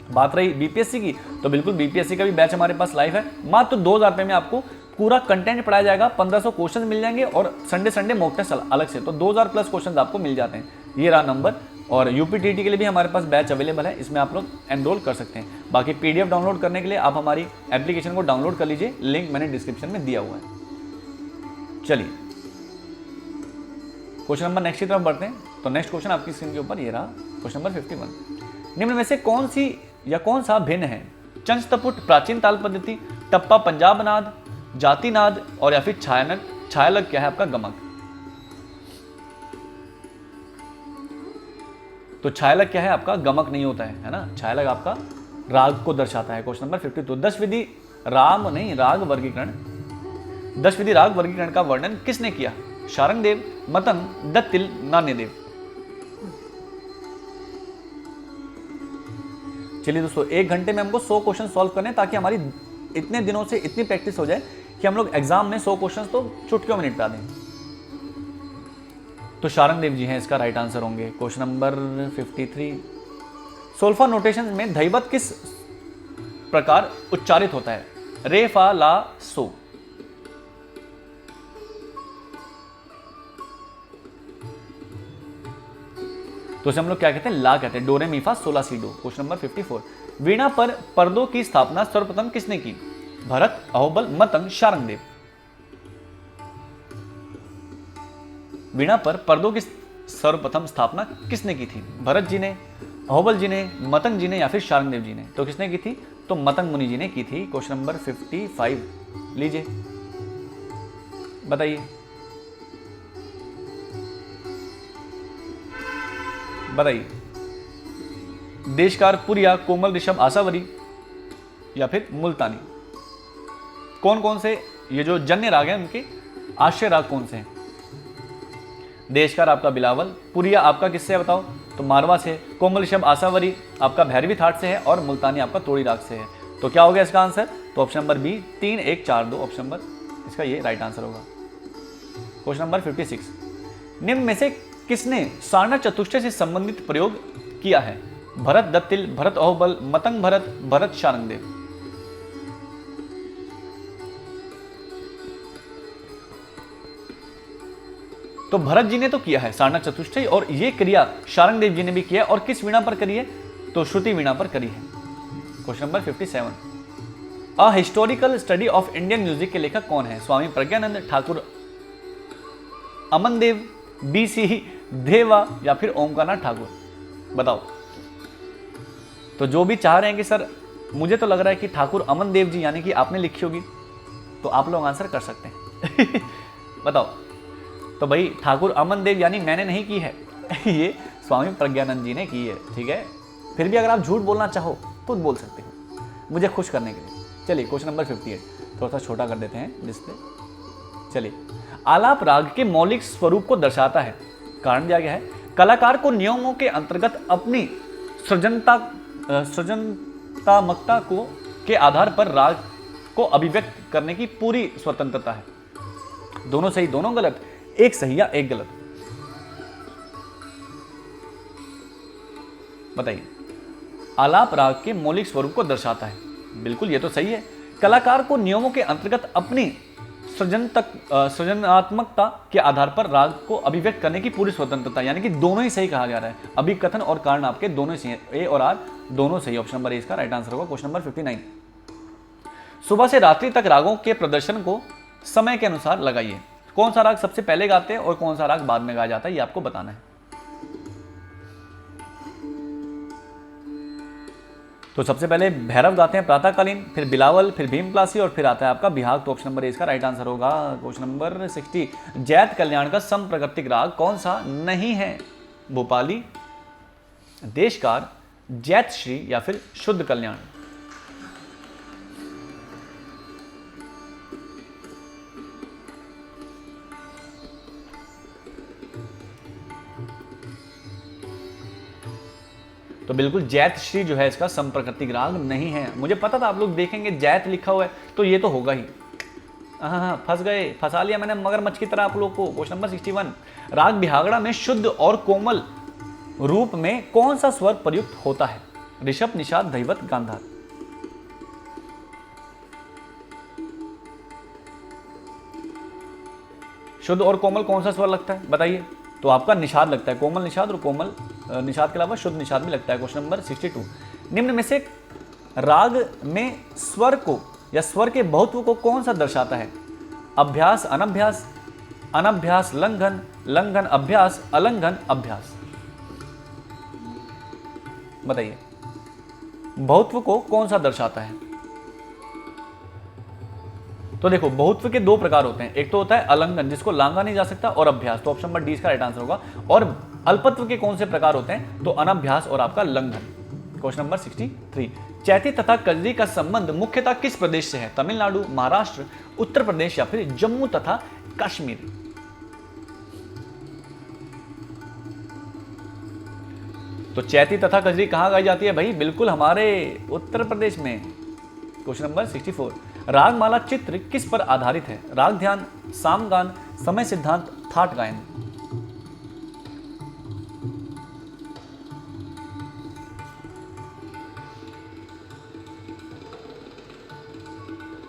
बात रही बीपीएससी की, तो बिल्कुल बीपीएससी का भी बैच हमारे पास लाइव है। मात्र 2000 रुपए में आपको पूरा कंटेंट पढ़ाया जाएगा, 1500 क्वेश्चन मिल जाएंगे और संडे मॉक टेस्ट अलग से, तो 2000 प्लस क्वेश्चन आपको मिल जाते हैं। ये रहा नंबर। और यूपीटीटी के लिए भी हमारे पास बैच अवेलेबल है, इसमें आप लोग एनरोल कर सकते हैं। बाकी पीडीएफ डाउनलोड करने के लिए आप हमारी एप्लीकेशन को डाउनलोड कर लीजिए, लिंक मैंने डिस्क्रिप्शन में दिया हुआ है। चलिए क्वेश्चन नंबर नेक्स्ट की तरफ बढ़ते हैं। तो नेक्स्ट क्वेश्चन आपकी स्क्रीन के ऊपर ये रहा, क्वेश्चन नंबर 51। निम्न में से कौन सी या कौन सा भिन्न है? चंचतपुट प्राचीन ताल पद्धति, टप्पा पंजाब नाद, जाति नाद और या फिर छायानक, छायालग क्या है आपका? गमक। तो छायालग क्या है आपका? गमक नहीं होता है ना। छायालग आपका राग को दर्शाता है। Question number 52। 10 विधि राग वर्गीकरण, 10 विधि राग वर्गीकरण का वर्णन किसने किया? शारंगदेव, मतंग, दत्तिल, नान्यदेव। चलिए दोस्तों, 1 घंटे में हमको 100 क्वेश्चन सॉल्व करने, ताकि हमारी इतने दिनों से इतनी प्रैक्टिस हो जाए कि हम लोग एग्जाम में 100 क्वेश्चन तो चुटकियों में निपटा दें। तो शारंगदेव जी हैं इसका राइट आंसर होंगे। Question number 53। सोल्फा नोटेशन में धैवत किस प्रकार उच्चारित होता है? रे, फा, ला, सो। तो इसे हम लोग क्या कहते हैं? ला कहते हैं। डोरे मीफा सोला सी डो। Question number 54। वीणा पर पर्दों की स्थापना सर्वप्रथम किसने की? भरत, अहोबल, मतंग, शारंगदेव। वीणा पर पर्दों की सर्वप्रथम स्थापना किसने की थी? भरत जी ने, अहोबल जी ने, मतंग जी ने या फिर शारंगदेव जी ने? तो किसने की थी? तो मतंग मुनि जी ने की थी। क्वेश्चन नंबर 55 लीजिए, बताइए बताइए। देशकार, पुरिया, कोमल, ऋषभ, आसावरी या फिर मुल्तानी, कौन कौन से ये जो जन्य राग हैं उनके आश्रय राग कौन से हैं? देशकार आपका बिलावल, पुरिया आपका किससे है बताओ? तो मारवा से। कोमल, ऋषभ, आसावरी आपका भैरवी थाट से है और मुल्तानी आपका तोड़ी राग से है। तो क्या हो गया इसका आंसर? तो option number B 3 1 4 2 option number इसका ये राइट आंसर होगा। Question number 56। निम्न में से किसने सारना चतुष्टय से संबंधित प्रयोग किया है? भरत, दत्तिल, भरत, अहोबल, मतंग, भरत, भरत, शारंगदेव। तो भरत जी ने तो किया है सारना चतुष्टय, और ये क्रिया शारंगदेव जी ने भी किया है। और किस वीणा पर करी है? तो श्रुति वीणा पर करी है। Question number 57। A historical study of Indian music के लेखक कौन है? स्वामी प्रज्ञानंद, ठाकुर अमनदेव, BC देवा या फिर ओमकारनाथ ठाकुर? बताओ। तो जो भी चाह रहे हैं कि सर मुझे तो लग रहा है कि ठाकुर अमनदेव जी यानी कि आपने लिखी होगी, तो आप लोग आंसर कर सकते हैं। बताओ। तो भाई ठाकुर अमनदेव यानी मैंने नहीं की है, ये स्वामी प्रज्ञानंद जी ने की है, ठीक है। फिर भी अगर आप झूठ बोलना चाहो तो बोल सकते हो, मुझे खुश करने के लिए। चलिए क्वेश्चन नंबर 58 थोड़ा सा छोटा कर देते हैं डिस्प्ले। चलिए, आलाप राग के मौलिक स्वरूप को दर्शाता है। कारण दिया गया है, कलाकार को नियमों के अंतर्गत अपनी सृजनात्मकता को के आधार पर राग को अभिव्यक्त करने की पूरी स्वतंत्रता है। दोनों सही दोनों गलत, एक सही या एक गलत? बताइए। आलाप राग के मौलिक स्वरूप को दर्शाता है, बिल्कुल ये तो सही है। कलाकार को नियमों के अंतर्गत अपनी सृजनात्मकता के आधार पर राग को अभिव्यक्त करने की पूरी स्वतंत्रता, यानी कि दोनों ही सही कहा जा रहा है। अभिकथन और कारण आपके दोनों सही है, ए और आर दोनों सही। ऑप्शन नंबर ए इसका राइट आंसर होगा क्वेश्चन नंबर 59। सुबह से रात्रि तक रागों के प्रदर्शन को समय के अनुसार लगाइए। कौन सा राग सबसे पहले गाते हैं और कौन सा राग बाद में गाया जाता है, ये आपको बताना है। तो सबसे पहले भैरव गाते हैं प्रातःकालीन, फिर बिलावल, फिर भीमप्लासी और फिर आता है आपका बिहाग। तो ऑप्शन नंबर ए इसका राइट आंसर होगा क्वेश्चन नंबर 60। जैत कल्याण का समप्रकृतिक राग कौन सा नहीं है? भोपाली, देशकार, जैत श्री या फिर शुद्ध कल्याण। तो बिल्कुल जैत श्री जो है इसका संप्रकृतिक राग नहीं है। मुझे पता था आप लोग देखेंगे जैत लिखा हुआ है तो ये तो होगा ही। हाँ, फंस गए, फंसा लिया मैंने मगरमच्छ की तरह आप लोग को। Question number 61। राग बिहागड़ा में शुद्ध और कोमल रूप में कौन सा स्वर प्रयुक्त होता है? ऋषभ, निषाद, धैवत, गांधार। शुद्ध और कोमल कौन सा स्वर लगता है बताइए? तो आपका निषाद लगता है, कोमल निषाद और कोमल निषाद के अलावा शुद्ध निषाद भी लगता है। Question number 62। निम्न में से राग में स्वर को या स्वर के बहुत्व को कौन सा दर्शाता है? अभ्यास, अनभ्यास, अनभ्यास लंघन, लंघन अभ्यास, अलंघन अभ्यास। बताइए बहुत्व को कौन सा दर्शाता है? तो देखो बहुत्व के दो प्रकार होते हैं, एक तो होता है अलंघन जिसको लांघा नहीं जा सकता, और अभ्यास। तो ऑप्शन नंबर डी इसका राइट आंसर होगा। और अल्पत्व के कौन से प्रकार होते हैं? तो अनभ्यास और आपका लंघन। Question number 63। चैती तथा कजरी का संबंध मुख्यतः किस प्रदेश से है? तमिलनाडु, महाराष्ट्र, उत्तर प्रदेश या फिर जम्मू तथा कश्मीर। तो चैती तथा कजरी कहां गाई जाती है भाई? बिल्कुल हमारे उत्तर प्रदेश में। Question number 64। रागमाला चित्र किस पर आधारित है? राग ध्यान, सामगान, समय सिद्धांत, थाट गायन।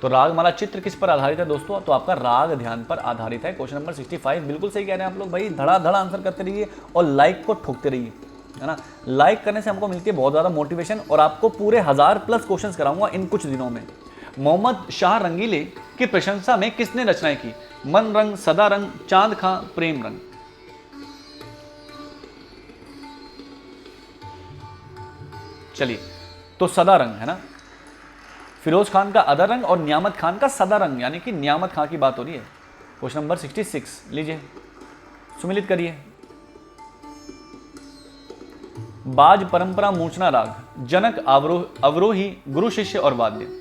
तो रागमाला चित्र किस पर आधारित है दोस्तों? तो आपका राग ध्यान पर आधारित है। क्वेश्चन नंबर 65 बिल्कुल सही कह रहे हैं आप लोग भाई। धड़ाधड़ आंसर करते रहिए और लाइक को ठोकते रहिए, है ना। लाइक करने से हमको मिलती है बहुत ज़्यादा मोटिवेशन, और आपको पूरे 1000+ क्वेश्चंस कराऊंगा इन कुछ दिनों में। मोहम्मद शाह रंगीले की प्रशंसा में किसने रचनाएं की? मन रंग, सदा रंग, चांद खां, प्रेम रंग। चलिए तो सदा रंग है ना, फिरोज खान का अदर रंग और नियामत खान का सदा रंग, यानी कि नियामत खान की बात हो रही है। क्वेश्चन नंबर 66 लीजिए, सुमिलित करिए। बाज परंपरा मूर्छना राग, जनक, अवरोही, गुरु शिष्य और वाद्य।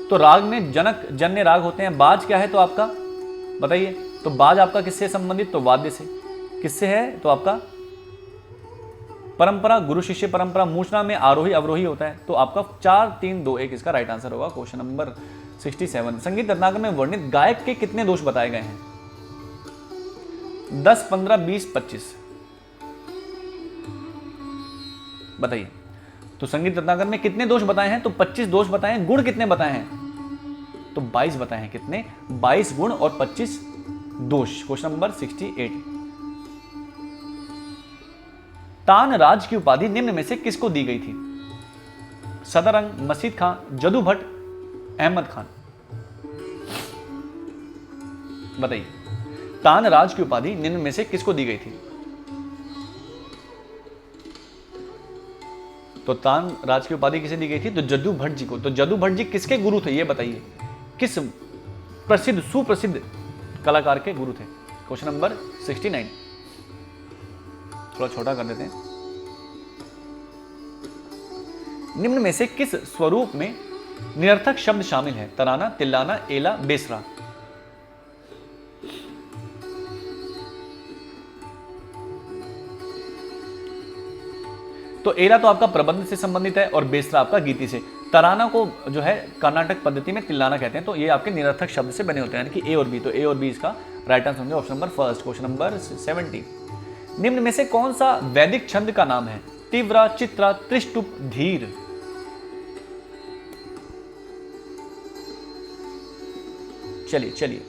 तो राग में जनक जन्य राग होते हैं। बाज क्या है तो आपका बताइए? तो बाज आपका किससे संबंधित? तो वाद्य से। किससे है? तो आपका परंपरा, गुरु शिष्य परंपरा। मूर्छना में आरोही अवरोही होता है। तो आपका 4 3 2 1 इसका राइट आंसर होगा क्वेश्चन नंबर 67। संगीत रत्नाकर में वर्णित गायक के कितने दोष बताए गए हैं? 10, 15, 20, 25। बताइए। तो संगीत रत्नाकर में कितने दोष बताए हैं? तो 25 दोष बताए हैं। गुण कितने बताए हैं? तो 22 बताए हैं। कितने? 22 गुण और 25 दोष। Question number 68। तान राज की उपाधि निम्न में से किसको दी गई थी? सदारंग, मसीद खां, जदू भट्ट, अहमद खान। बताइए तान राज की उपाधि निम्न में से किसको दी गई थी? तो तान राज की उपाधि किसे दी गई थी? तो जदू भट्ट जी को। तो जदू भट्ट जी किसके गुरु थे ये बताइए? किस प्रसिद्ध सुप्रसिद्ध कलाकार के गुरु थे? Question number 69। थोड़ा छोटा कर देते हैं। निम्न में से किस स्वरूप में निरर्थक शब्द शामिल है? तराना, तिल्लाना, एला, बेसरा। तो एला तो आपका प्रबंध से संबंधित है और बेसरा आपका गीति से। तराना को जो है कर्नाटक पद्धति में तिल्लाना कहते हैं। तो ये आपके निरर्थक शब्द से बने होते हैं, यानी कि ए और बी। तो ए और बी इसका राइट आंसर होंगे option number first. Question number 70। निम्न में से कौन सा वैदिक छंद का नाम है? तीव्रा, चित्रा, त्रिष्टुप, धीर। चलिए चलिए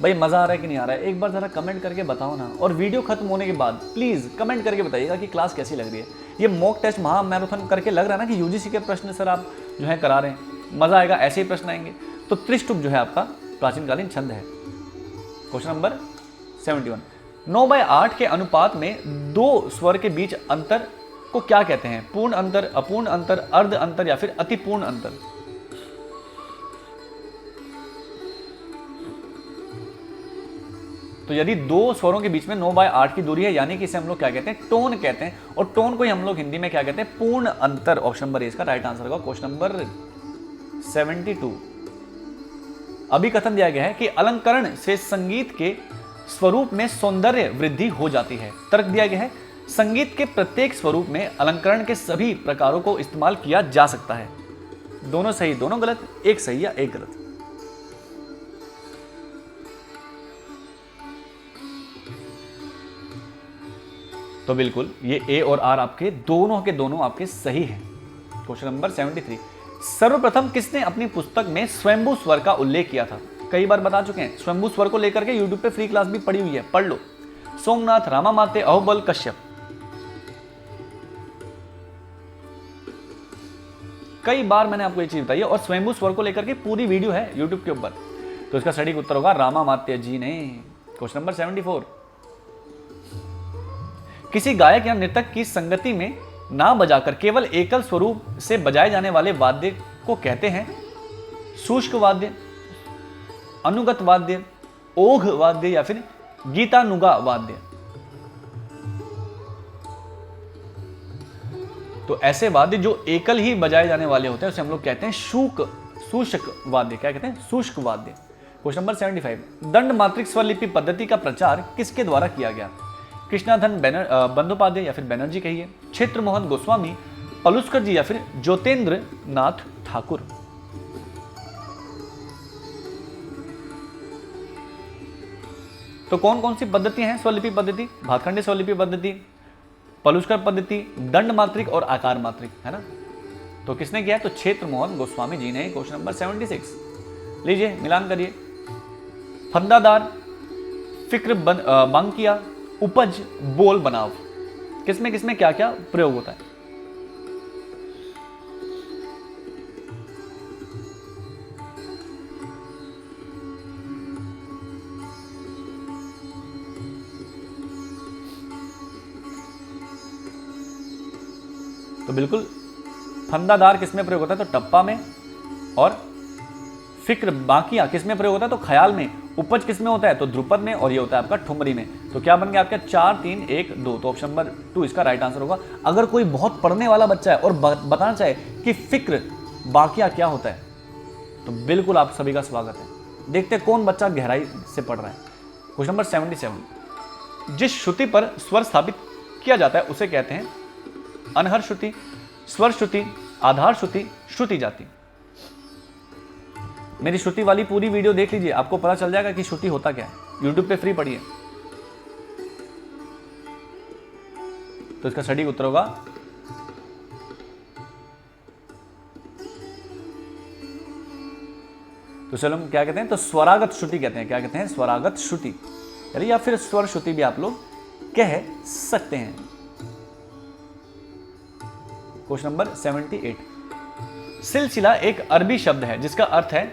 भाई, मजा आ रहा है कि नहीं आ रहा है? एक बार जरा कमेंट करके बताओ ना। और वीडियो खत्म होने के बाद प्लीज कमेंट करके बताइएगा कि क्लास कैसी लग रही है। ये मॉक टेस्ट महा मैराथन करके लग रहा है ना कि यूजीसी के प्रश्न सर आप जो है करा रहे हैं। मजा आएगा, ऐसे ही प्रश्न आएंगे। तो त्रिष्टुप जो है आपका प्राचीन कालीन छंद है। क्वेश्चन नंबर 71, 9/8 के अनुपात में दो स्वर के बीच अंतर को क्या कहते हैं? पूर्ण अंतर, अपूर्ण अंतर, अर्ध अंतर या फिर अतिपूर्ण अंतर? तो यदि दो स्वरों के बीच में 9/8 की दूरी है, यानी कि इसे हम लोग क्या कहते हैं? टोन कहते हैं। और टोन को ही हम लोग हिंदी में क्या कहते हैं? पूर्ण अंतर। ऑप्शन नंबर ए इसका राइट आंसर होगा। क्वेश्चन नंबर 72, अभी कथन दिया गया है कि अलंकरण से संगीत के स्वरूप में सौंदर्य वृद्धि हो जाती है। तर्क दिया गया है संगीत के प्रत्येक स्वरूप में अलंकरण के सभी प्रकारों को इस्तेमाल किया जा सकता है। दोनों सही, दोनों गलत, एक सही या एक गलत? तो बिल्कुल ये ए और आर आपके दोनों के दोनों आपके सही हैं। क्वेश्चन नंबर 73, सर्वप्रथम किसने अपनी पुस्तक में स्वयंभू स्वर का उल्लेख किया था? कई बार बता चुके हैं, स्वयंभू स्वर को लेकर के यूट्यूब पे फ्री क्लास भी पड़ी हुई है, पढ़ लो। सोमनाथ, रामामात्य, अहोबल, कश्यप। कई बार मैंने आपको ये चीज बताई है और स्वयंभू स्वर को लेकर के पूरी वीडियो है यूट्यूब के ऊपर। तो इसका सटीक उत्तर होगा रामामात्य जी ने। क्वेश्चन नंबर 74, किसी गायक या नृतक की संगति में ना बजाकर केवल एकल स्वरूप से बजाए जाने वाले वाद्य को कहते हैं? शुष्क वाद्य, अनुगत वाद्य, ओघ वाद्य या फिर गीतानुगा वाद्य? तो ऐसे वाद्य जो एकल ही बजाए जाने वाले होते हैं उसे हम लोग कहते हैं शुष्क वाद्य। क्या कहते हैं? शुष्क वाद्य। क्वेश्चन नंबर 75, दंड मात्रिक स्वरलिपि पद्धति का प्रचार किसके द्वारा किया गया? कृष्णाधन बंदोपाध्याय या फिर बैनर्जी कहिए, क्षेत्र मोहन गोस्वामी, पलुस्कर जी या फिर ज्योतेंद्र नाथ ठाकुर? तो कौन कौन सी पद्धतियां हैं स्वरलिपि पद्धति? भातखंडे स्वरलिपि पद्धति, पलुस्कर पद्धति, दंड मात्रिक और आकार मात्रिक, है ना? तो किसने किया है? तो क्षेत्र मोहन गोस्वामी जी ने। क्वेश्चन नंबर 76, लीजिए मिलान करिए। फंदादार, फिक्र बांकिया, उपज, बोल, बनाव, किसमें किसमें क्या क्या प्रयोग होता है? तो बिल्कुल फंदादार किसमें प्रयोग होता है? तो टप्पा में। और फिक्र बाकिया किसमें प्रयोग होता है? तो ख्याल में। उपज किसमें होता है? तो ध्रुपद में। और ये होता है आपका ठुमरी में। तो क्या बन गया आपका? 4, 3, 1, 2। तो ऑप्शन नंबर 2 इसका राइट आंसर होगा। अगर कोई बहुत पढ़ने वाला बच्चा है और बताना चाहे कि फिक्र बाकिया क्या होता है, तो बिल्कुल आप सभी का स्वागत है। देखते हैं कौन बच्चा गहराई से पढ़ रहा है। क्वेश्चन नंबर 77, जिस श्रुति पर स्वर स्थापित किया जाता है उसे कहते हैं? अनहर श्रुति, स्वर श्रुति, आधार श्रुति, श्रुति जाति। मेरी श्रुति वाली पूरी वीडियो देख लीजिए, आपको पता चल जाएगा कि श्रुति होता क्या है। यूट्यूब पे फ्री पढ़िए। तो इसका सटीक उत्तर होगा तो चलो हम क्या कहते हैं? तो स्वरागत श्रुति कहते हैं। क्या कहते हैं? स्वरागत श्रुति, या फिर स्वर श्रुति भी आप लोग कह सकते हैं। क्वेश्चन नंबर 78, सिलसिला एक अरबी शब्द है जिसका अर्थ है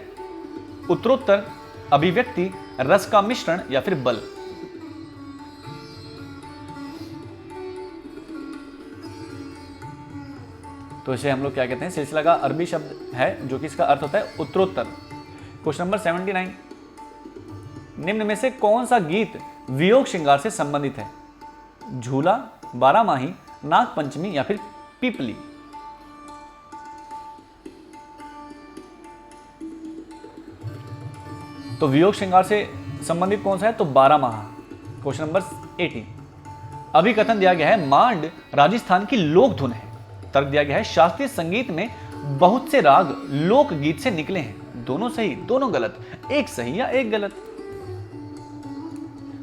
उत्तरोत्तर, अभिव्यक्ति, रस का मिश्रण या फिर बल। तो इसे हम लोग क्या कहते हैं? सिलसिला का अरबी शब्द है जो कि इसका अर्थ होता है उत्तरोत्तर। क्वेश्चन नंबर 79, निम्न में से कौन सा गीत वियोग श्रृंगार से संबंधित है? झूला, बारामाही, नाग पंचमी या फिर पीपली? तो वियोग श्रृंगार से संबंधित कौन सा है? तो 12 माह। क्वेश्चन नंबर 80, अभी कथन दिया गया है मांड राजस्थान की लोक धुन है। तर्क दिया गया है शास्त्रीय संगीत में बहुत से राग लोक गीत से निकले हैं। दोनों सही, दोनों गलत, एक सही या एक गलत?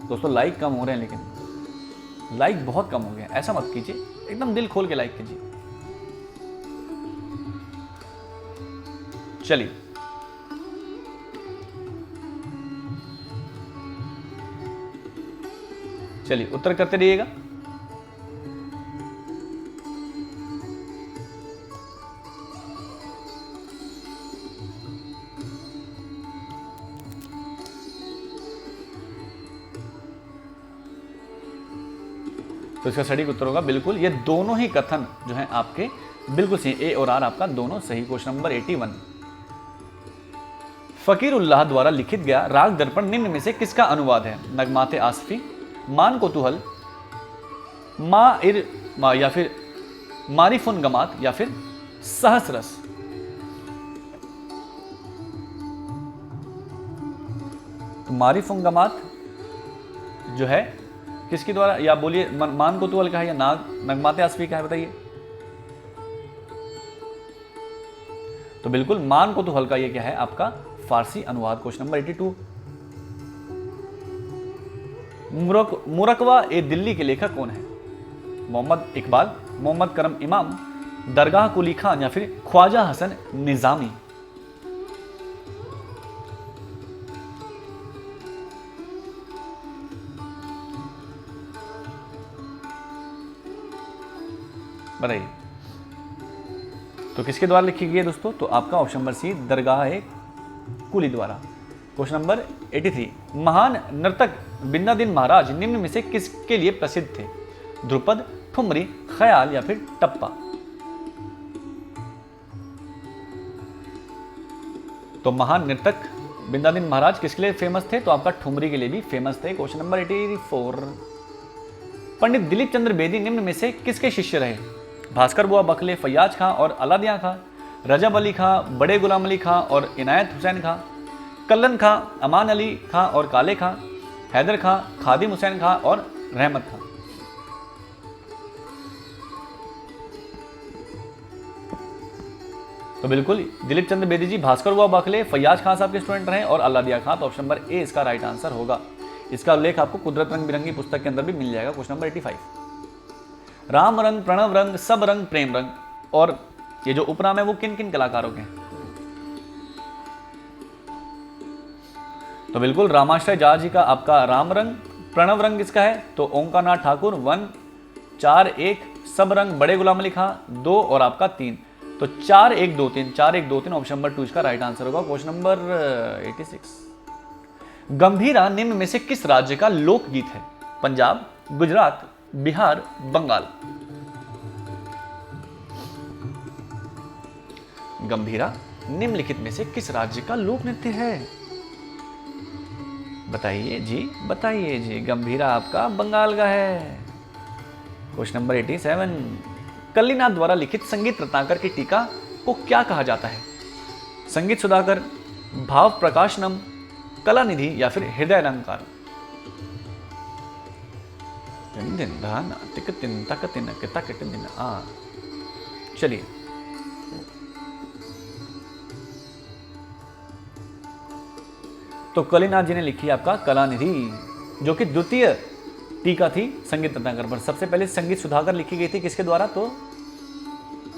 दोस्तों लाइक कम हो रहे हैं लेकिन लाइक बहुत कम हो गया, ऐसा मत कीजिए, एकदम दिल खोल के लाइक कीजिए। चलिए, चलिए उत्तर करते रहिएगा। तो इसका सटीक उत्तर होगा बिल्कुल, ये दोनों ही कथन जो है आपके बिल्कुल सही, ए और आर आपका दोनों सही। क्वेश्चन नंबर 81, फकीरुल्लाह द्वारा लिखित गया राग दर्पण निम्न में से किसका अनुवाद है? नगमाते आसफी, मान कोतूहल, या फिर मारिफुन गमात, या फिर सहसरस। तो मारिफुन गमात जो है किसके द्वारा, या बोलिए मान कोतूहल का है या नगमाते आसफी का है, बताइए। तो बिल्कुल मान कोतूहल का ये क्या है आपका फारसी अनुवाद। क्वेश्चन नंबर 82, मुरकवा ए दिल्ली के लेखक कौन है? मोहम्मद इकबाल, मोहम्मद करम इमाम, दरगाह कुली खान, या फिर ख्वाजा हसन निजामी। बताइए। तो किसके द्वारा लिखी गई है दोस्तों? तो आपका ऑप्शन नंबर सी, दरगाह कुली द्वारा। क्वेश्चन नंबर 83, महान नर्तक बिन्नादिन महाराज निम्न में से किसके लिए प्रसिद्ध थे? ध्रुपद, ठुमरी, ख्याल, या फिर टप्पा। तो महान नर्तक बिन्नादिन महाराज किसके लिए फेमस थे? तो आपका ठुमरी के लिए भी फेमस थे। क्वेश्चन नंबर 84, पंडित दिलीप चंद्र बेदी निम्न में से किसके शिष्य रहे? भास्कर बुआ बखले, फैयाज खां और अलादिया खां, रजब अली खां, बड़े गुलाम अली खां और इनायत हुसैन खां, कल्लन खां, अमान अली खां और काले खां, हैदर खां, खादिम हुसैन खां और रहमत खां। तो बिल्कुल दिलीप चंद्र बेदी जी भास्कर बुआ बखले, फैयाज खां साहब के स्टूडेंट रहे और अलादिया खां। तो ऑप्शन नंबर ए इसका राइट आंसर होगा। इसका उल्लेख आपको कुदरत रंग बिरंगी पुस्तक के अंदर भी मिल जाएगा। क्वेश्चन नंबर 85, राम रंग, प्रणव रंग, सब रंग, प्रेम रंग, और ये जो उपनाम है वो किन किन कलाकारों के हैं? तो बिल्कुल रामाश्रय झा जी का आपका राम रंग, प्रणव रंग किसका है? तो ओंकार नाथ ठाकुर 1, 4, 1, सब रंग बड़े गुलाम अली खां 2 और आपका 3। तो 4, 1, 2, 3, 4, 1, 2, 3 ऑप्शन नंबर 2 इसका राइट आंसर होगा। क्वेश्चन नंबर 86, गंभीरा निम्न में से किस राज्य का लोकगीत है? पंजाब, गुजरात, बिहार, बंगाल। गंभीरा निम्नलिखित में से किस राज्य का लोक नृत्य है? बताइए जी, बताइए जी। गंभीरा आपका बंगाल का है। क्वेश्चन नंबर 87, कल्लीनाथ द्वारा लिखित संगीत रत्नाकर की टीका को क्या कहा जाता है? संगीत सुधाकर, भाव प्रकाशनम, कलानिधि, या फिर हृदय अलंकार। चलिए, तो कलीनाथ जी ने लिखी आपका कलानिधि, जो कि द्वितीय टीका थी संगीत रत्नाकर पर। सबसे पहले संगीत सुधाकर लिखी गई थी किसके द्वारा? तो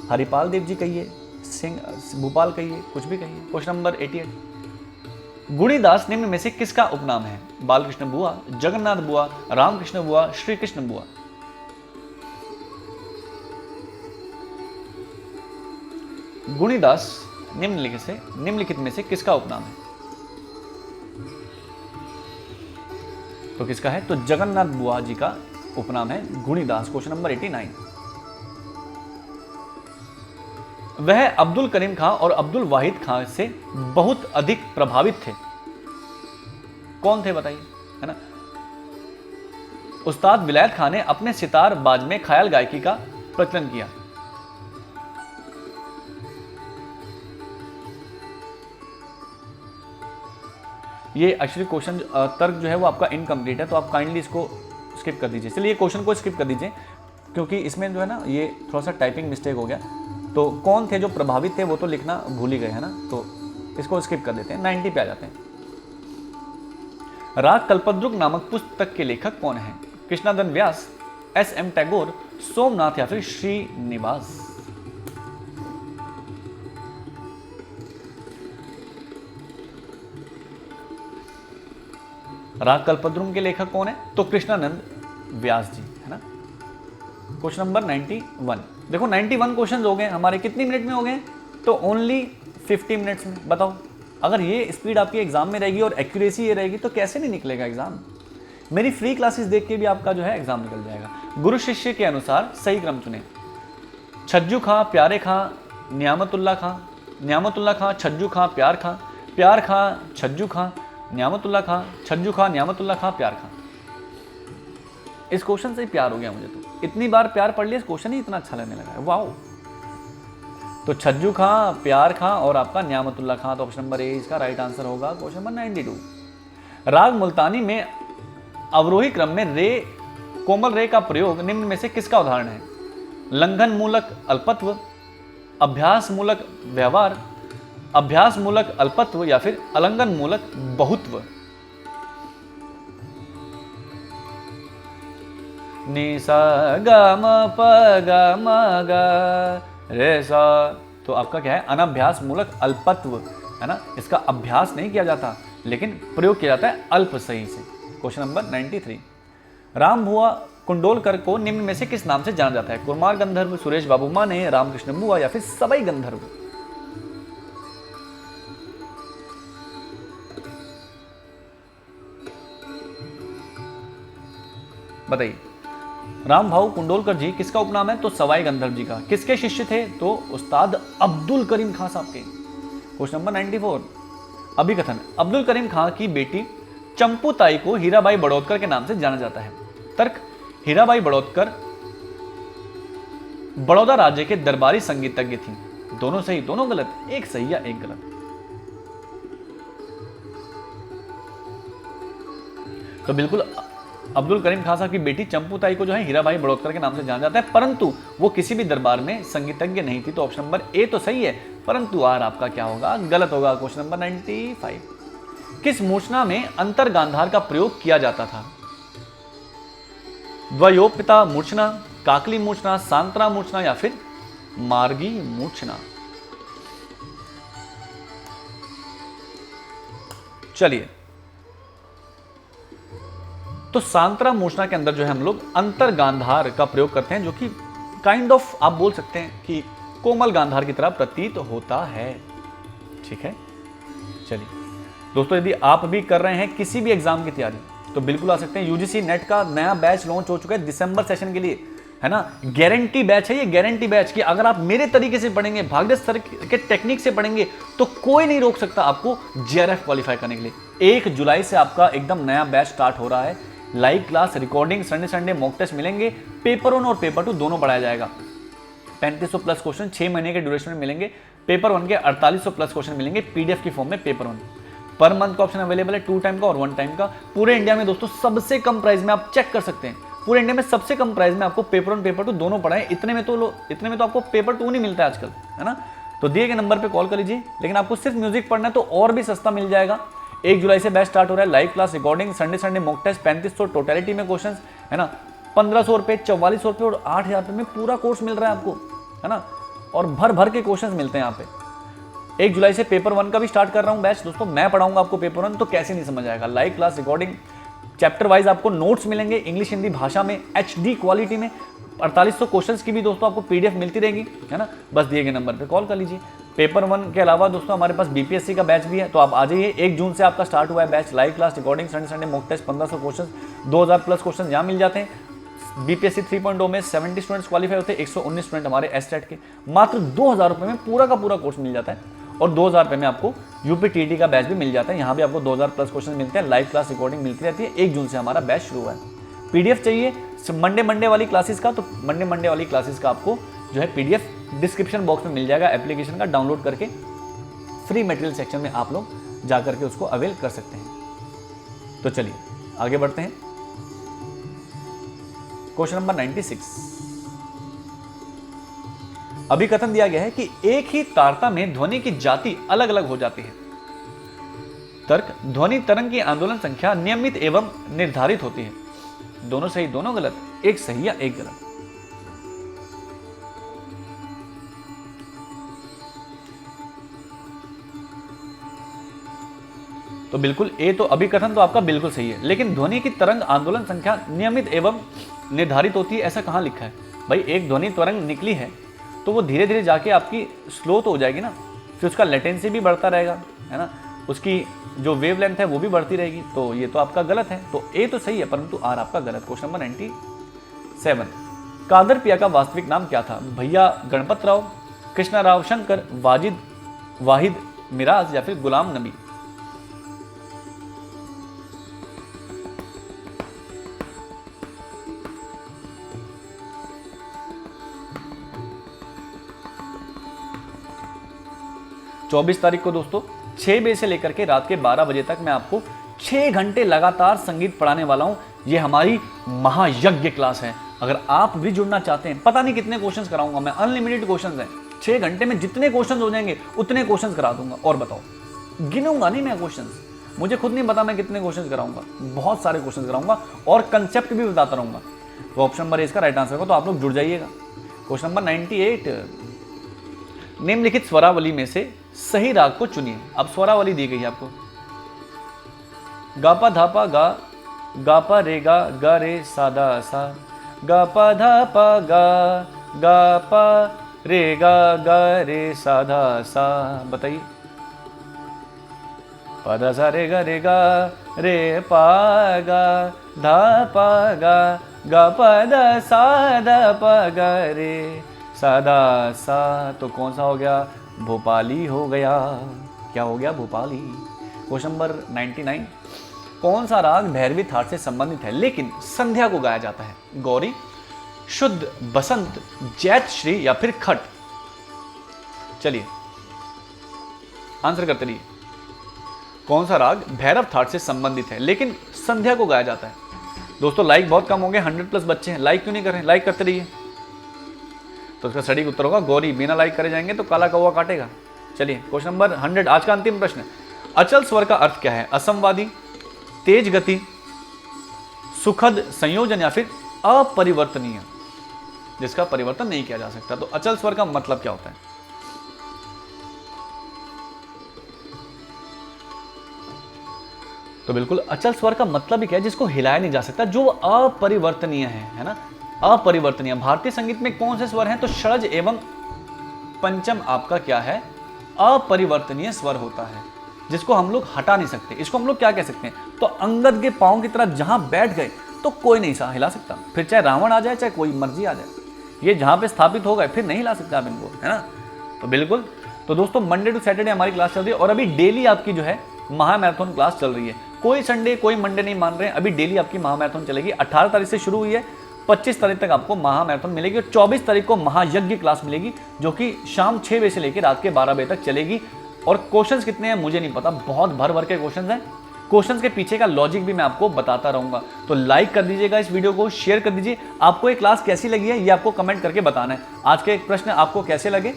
हरिपाल देव जी कहिए, सिंह भूपाल कहिए, कुछ भी कहिए। क्वेश्चन नंबर 88, गुणीदास निम्न में से किसका उपनाम है? बालकृष्ण बुआ, जगन्नाथ बुआ, रामकृष्ण बुआ, श्री कृष्ण बुआ। गुणीदास निम्नलिखित में से किसका उपनाम है? तो किसका है? तो जगन्नाथ बुआ जी का उपनाम है गुणीदास। क्वेश्चन नंबर 89, वह अब्दुल करीम खां और अब्दुल वाहिद खां से बहुत अधिक प्रभावित थे। कौन थे बताइए, है ना? उस्ताद विलायत खां ने अपने सितार बाज में ख्याल गायकी का प्रचलन किया। ये एक्चुअली क्वेश्चन तर्क जो है वो आपका इनकम्प्लीट है, तो आप काइंडली इसको स्किप कर दीजिए। चलिए क्वेश्चन को स्किप कर दीजिए, क्योंकि इसमें जो है ना ये थोड़ा सा टाइपिंग मिस्टेक हो गया। तो कौन थे जो प्रभावित थे वो तो लिखना भूल ही गए, है ना? तो इसको स्किप कर देते हैं, 90 पे आ जाते हैं। राग कल्पद्रुक नामक पुस्तक के लेखक कौन है? कृष्णानंद व्यास, एस.एम. टैगोर, सोमनाथ या फिर श्रीनिवास? राग कल्पद्रुम के लेखक कौन है? तो कृष्णानंद व्यास जी, है ना। Question number 91। देखो 91 क्वेश्चन हो गए हमारे, कितनी मिनट में हो गए? तो ओनली 50 मिनट्स में। बताओ, अगर ये स्पीड आपकी एग्जाम में रहेगी और एक्यूरेसी ये रहेगी तो कैसे नहीं निकलेगा एग्जाम? मेरी फ्री क्लासेस देख के भी आपका जो है एग्जाम निकल जाएगा। गुरु शिष्य के अनुसार सही क्रम चुने। छज्जू खां, प्यारे खां, नियामतुल्ला खां, नियामतुल्ला खां, छज्जू खां, प्यार खां, प्यार खां, छज्जू खां, नियामतुल्ला खां, छज्जू खां, नियामतुल्ला खां, प्यार खां। इस क्वेश्चन से ही प्यार हो गया मुझे, तो इतनी बार प्यार पढ़ लिया, इस क्वेश्चन ही इतना अच्छा लगने लगा है। वाओ। तो छज्जू खां, प्यार खां और आपका नियामतुल्ला खां, तो ऑप्शन नंबर ए इसका राइट आंसर होगा। Question number 92। राग मुल्तानी में अवरोही क्रम में रे, कोमल रे का प्रयोग निम्न में से किसका उदाहरण है? लंघन मूलक अल्पत्व, अभ्यास मूलक व्यवहार, अभ्यास मूलक अल्पत्व या फिर अलंघन मूलक बहुत्व? नि सा ग म प ग म ग रे सा। तो आपका क्या है? अनभ्यास मूलक अल्पत्व, है ना। इसका अभ्यास नहीं किया जाता लेकिन प्रयोग किया जाता है अल्प सही से। Question number 93। राम भुआ कुंडोलकर को निम्न में से किस नाम से जाना जाता है? कुमार गंधर्व, सुरेश बाबू माने, रामकृष्ण बुआ या फिर सवाई गंधर्व? बताइए। राम भाऊ कुंडोलकर जी किसका उपनाम है? तो सवाई गंधर्व जी का। किसके शिष्य थे? तो उस्ताद अब्दुल करीम खां साहब के। Question number 94। अभिकथन। अब्दुल करीम खां की बेटी चंपू ताई को हीराबाई बड़ौदकर के नाम से जाना जाता है। तर्क। हीराबाई बड़ौदकर बड़ौदा राज्य के दरबारी संगीतज्ञ थी। दोनों सही, दोनों गलत? एक सही या एक गलत? तो बिल्कुल अब्दुल करीम खान साहब की बेटी चंपू ताई को जो है हीराबाई बड़ौदकर के नाम से जाना जाता है, परंतु वो किसी भी दरबार में संगीतज्ञ नहीं थी। तो ऑप्शन नंबर ए तो सही है, परंतु आर आपका क्या होगा? गलत होगा। Question number 95। किस मूर्छना में अंतर गांधार का प्रयोग किया जाता था? द्वयोपिता मूर्छना, काकली मूर्छना, सांत्रा मूर्छना या फिर मार्गी मूर्छना? चलिए, तो सांत्रा मूर्छना के अंदर जो है हम लोग अंतर गांधार का प्रयोग करते हैं, जो कि काइंड ऑफ आप बोल सकते हैं कि कोमल गांधार की तरह प्रतीत होता है। ठीक है, चलिए दोस्तों, यदि आप भी कर रहे हैं किसी भी एग्जाम की तैयारी तो बिल्कुल आ सकते हैं। यूजीसी नेट का नया बैच लॉन्च हो चुका है दिसंबर सेशन के लिए, है ना। गारंटी बैच है ये, गारंटी बैच कि अगर आप मेरे तरीके से पढ़ेंगे, भागीरथ सर के टेक्निक से पढ़ेंगे तो कोई नहीं रोक सकता आपको जेआरएफ क्वालिफाई करने के लिए। 1 जुलाई से आपका एकदम नया बैच स्टार्ट हो रहा है। Live class, recording, Sunday mock test मिलेंगे। पेपर 1 और पेपर 2 दोनों बढ़ाया जाएगा। 3500 प्लस क्वेश्चन 6 महीने के ड्यूरेशन में मिलेंगे। पेपर 1 के 4800 प्लस क्वेश्चन मिलेंगे पीडीएफ की फॉर्म में। पेपर 1 पर मंथ का ऑप्शन अवेलेबल है, 2 टाइम का और 1 टाइम का। पूरे इंडिया में दोस्तों सबसे कम प्राइस में आप चेक कर सकते हैं, पूरे इंडिया में सबसे कम प्राइस में आपको पेपर 1 पेपर 2 दोनों पढ़ाए। इतने में तो आपको पेपर 2 नहीं मिलता है आजकल, है ना। तो दिए गए नंबर पे कॉल कर लीजिए। लेकिन आपको सिर्फ म्यूजिक पढ़ना है तो और भी सस्ता मिल जाएगा। 1 जुलाई से बैच स्टार्ट हो रहा है। Live class, recording, Sunday mock test, 3500 totality में क्वेश्चन, है ना। 1500 रुपये, 4400 रुपये और 8000 रुपये में पूरा कोर्स मिल रहा है आपको, है ना। और भर भर के क्वेश्चन मिलते हैं यहाँ पे। 1 जुलाई से पेपर 1 का भी स्टार्ट कर रहा हूँ बैच दोस्तों। मैं पढ़ाऊंगा आपको पेपर 1, तो कैसे नहीं समझ आएगा। Live class, recording, chapter wise आपको नोट्स मिलेंगे इंग्लिश हिंदी भाषा में HD क्वालिटी में। 4800 क्वेश्चंस की भी दोस्तों आपको पीडीएफ मिलती रहेगी, है ना। बस दिए गए नंबर पे कॉल कर लीजिए। पेपर 1 के अलावा दोस्तों हमारे पास बीपीएससी का बैच भी है, तो आप आ जाइए। 1 जून से आपका स्टार्ट हुआ है batch. Live class, recording, Sunday mock test, 1500 question, 2000 plus question यहाँ मिल जाते हैं। बीपीएससी 3.0 में 70 स्टूडेंट्स क्वालिफाई होते हैं, 119 स्टूडेंट हमारे एसटेट के। मात्र 2000 रुपये में पूरा का पूरा कोर्स मिल जाता है। और 2000 रुपये में आपको यूपीटीटी का बैच भी मिल जाता है। यहाँ भी आपको 2000 प्लस क्वेश्चन मिलते हैं। लाइव क्लास, रिकॉर्डिंग मिलती रहती है। 1 जून से हमारा बैच शुरू हुआ है। पीडीएफ चाहिए मंडे वाली क्लासेस का, तो मंडे वाली क्लासेस का आपको जो है पीडीएफ डिस्क्रिप्शन बॉक्स में मिल जाएगा। एप्लीकेशन का डाउनलोड करके फ्री मटेरियल सेक्शन में आप लोग जा करके उसको अवेल कर सकते हैं। तो चलिए आगे बढ़ते हैं। Question number 96। अभी कथन दिया गया है कि एक ही तारता में ध्वनि की जाति अलग अलग हो जाती है। तर्क। ध्वनि तरंग की आंदोलन संख्या नियमित एवं निर्धारित होती है। दोनों सही दोनों गलत, एक सही या एक गलत। तो बिल्कुल ए, तो अभिकथन तो आपका बिल्कुल सही है, लेकिन ध्वनि की तरंग आंदोलन संख्या नियमित एवं निर्धारित होती है, ऐसा कहाँ लिखा है भाई? एक ध्वनि तरंग निकली है तो वो धीरे धीरे जाके आपकी स्लो तो हो जाएगी ना, फिर उसका लेटेंसी भी बढ़ता रहेगा, है ना, उसकी जो वेव लेंथ है वो भी बढ़ती रहेगी। तो ये तो आपका गलत है, तो ए तो सही है परंतु आर आपका गलत। क्वेश्चन नंबर 97, कादर पिया का वास्तविक नाम क्या था? भैया गणपत राव, कृष्णा राव शंकर, वाजिद वाहिद मिराज या फिर गुलाम नबी? चौबीस तारीख को दोस्तों 6 बजे से लेकर के रात के 12 बजे तक मैं आपको 6 घंटे लगातार संगीत पढ़ाने वाला हूं। ये हमारी महायज्ञ क्लास है। अगर आप भी जुड़ना चाहते हैं, पता नहीं कितने क्वेश्चंस कराऊंगा मैं, अनलिमिटेड क्वेश्चंस हैं। 6 घंटे में जितने क्वेश्चंस हो जाएंगे उतने क्वेश्चंस करा दूंगा। और बताओ, गिनूंगा नहीं मैं क्वेश्चंस, मुझे खुद नहीं पता मैं कितने क्वेश्चंस कराऊंगा, बहुत सारे क्वेश्चंस कराऊंगा और कंसेप्ट भी बताता रहूंगा। तो ऑप्शन नंबर इसका राइट आंसर होगा, तो आप लोग जुड़ जाइएगा। क्वेश्चन नंबर 98, निम्नलिखित स्वरावली में से सही राग को चुनिए। अब स्वरावली दी गई है आपको, गा पा धा पा गा, गा पा रे गा रे सा दा सा, गा पा धा पा गा पा रे गा रे सा धा सा। बताइए, पा धा सा रे गा रे पा गा धा पा गा पा धा सा धा पा गा रे सादा सा। तो कौन सा हो गया? भोपाली हो गया। क्या हो गया? भोपाली। क्वेश्चन नंबर 99, कौन सा राग भैरवी थाट से संबंधित है लेकिन संध्या को गाया जाता है? गौरी, शुद्ध, बसंत, जैत श्री या फिर खट? चलिए आंसर करते रहिए। कौन सा राग भैरव थाट से संबंधित है लेकिन संध्या को गाया जाता है? दोस्तों लाइक बहुत कम हो गए, 100+ बच्चे हैं, लाइक क्यों नहीं कर रहे? लाइक करते रहिए। तो इसका सटीक उत्तर होगा गौरी। बिना लाइक करे जाएंगे तो काला कौवा काटेगा। चलिए क्वेश्चन नंबर 100, आज का अंतिम प्रश्न। अचल स्वर का अर्थ क्या है? असमवादी, तेज गति, सुखद संयोजन या फिर अपरिवर्तनीय, जिसका परिवर्तन नहीं किया जा सकता। तो अचल स्वर का मतलब क्या होता है? तो बिल्कुल अचल स्वर का मतलब ही क्या है? जिसको हिलाया नहीं जा सकता, जो अपरिवर्तनीय है ना, अपरिवर्तनीय। भारतीय संगीत में कौन से स्वर हैं? तो षड्ज एवं पंचम आपका क्या है? अपरिवर्तनीय स्वर होता है, जिसको हम लोग हटा नहीं सकते। इसको हम लोग क्या कह सकते हैं? तो अंगद के पांव की तरह जहां बैठ गए तो कोई नहीं सा हिला सकता, फिर चाहे रावण आ जाए चाहे कोई मर्जी आ जाए, ये जहां पे स्थापित हो गए फिर नहीं हिला सकते आप इनको, है ना। तो बिल्कुल, तो दोस्तों मंडे टू सैटरडे हमारी क्लास चल रही है और अभी डेली आपकी जो है महामैराथन क्लास चल रही है। कोई संडे कोई मंडे नहीं मान रहे हैं, अभी डेली आपकी महामैराथन चलेगी। 18 तारीख से शुरू हुई है, 25 तारीख तक आपको महामैराथन मिलेगी और 24 तारीख को महायज्ञ क्लास मिलेगी, जो कि शाम 6 बजे से लेकर रात के 12 बजे तक चलेगी। और क्वेश्चंस कितने हैं मुझे नहीं पता, बहुत भर भर के क्वेश्चंस हैं। क्वेश्चंस के पीछे का लॉजिक भी मैं आपको बताता रहूंगा। तो लाइक कर दीजिएगा इस वीडियो को, शेयर कर दीजिए। आपको ये क्लास कैसी लगी है ये आपको कमेंट करके बताना है। आज के एक प्रश्न आपको कैसे लगे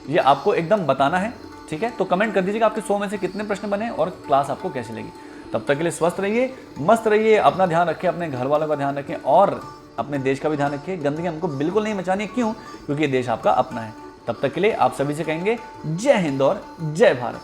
ये आपको एकदम बताना है, ठीक है। तो कमेंट कर दीजिएगा आपके 100 में से कितने प्रश्न बने और क्लास आपको कैसी लगी। तब तक के लिए स्वस्थ रहिए, मस्त रहिए, अपना ध्यान रखिए, अपने घर वालों का ध्यान रखें और अपने देश का भी ध्यान रखिए। गंदगी हमको बिल्कुल नहीं मचानी है, क्यों? क्योंकि ये देश आपका अपना है। तब तक के लिए आप सभी से कहेंगे जय हिंद और जय भारत।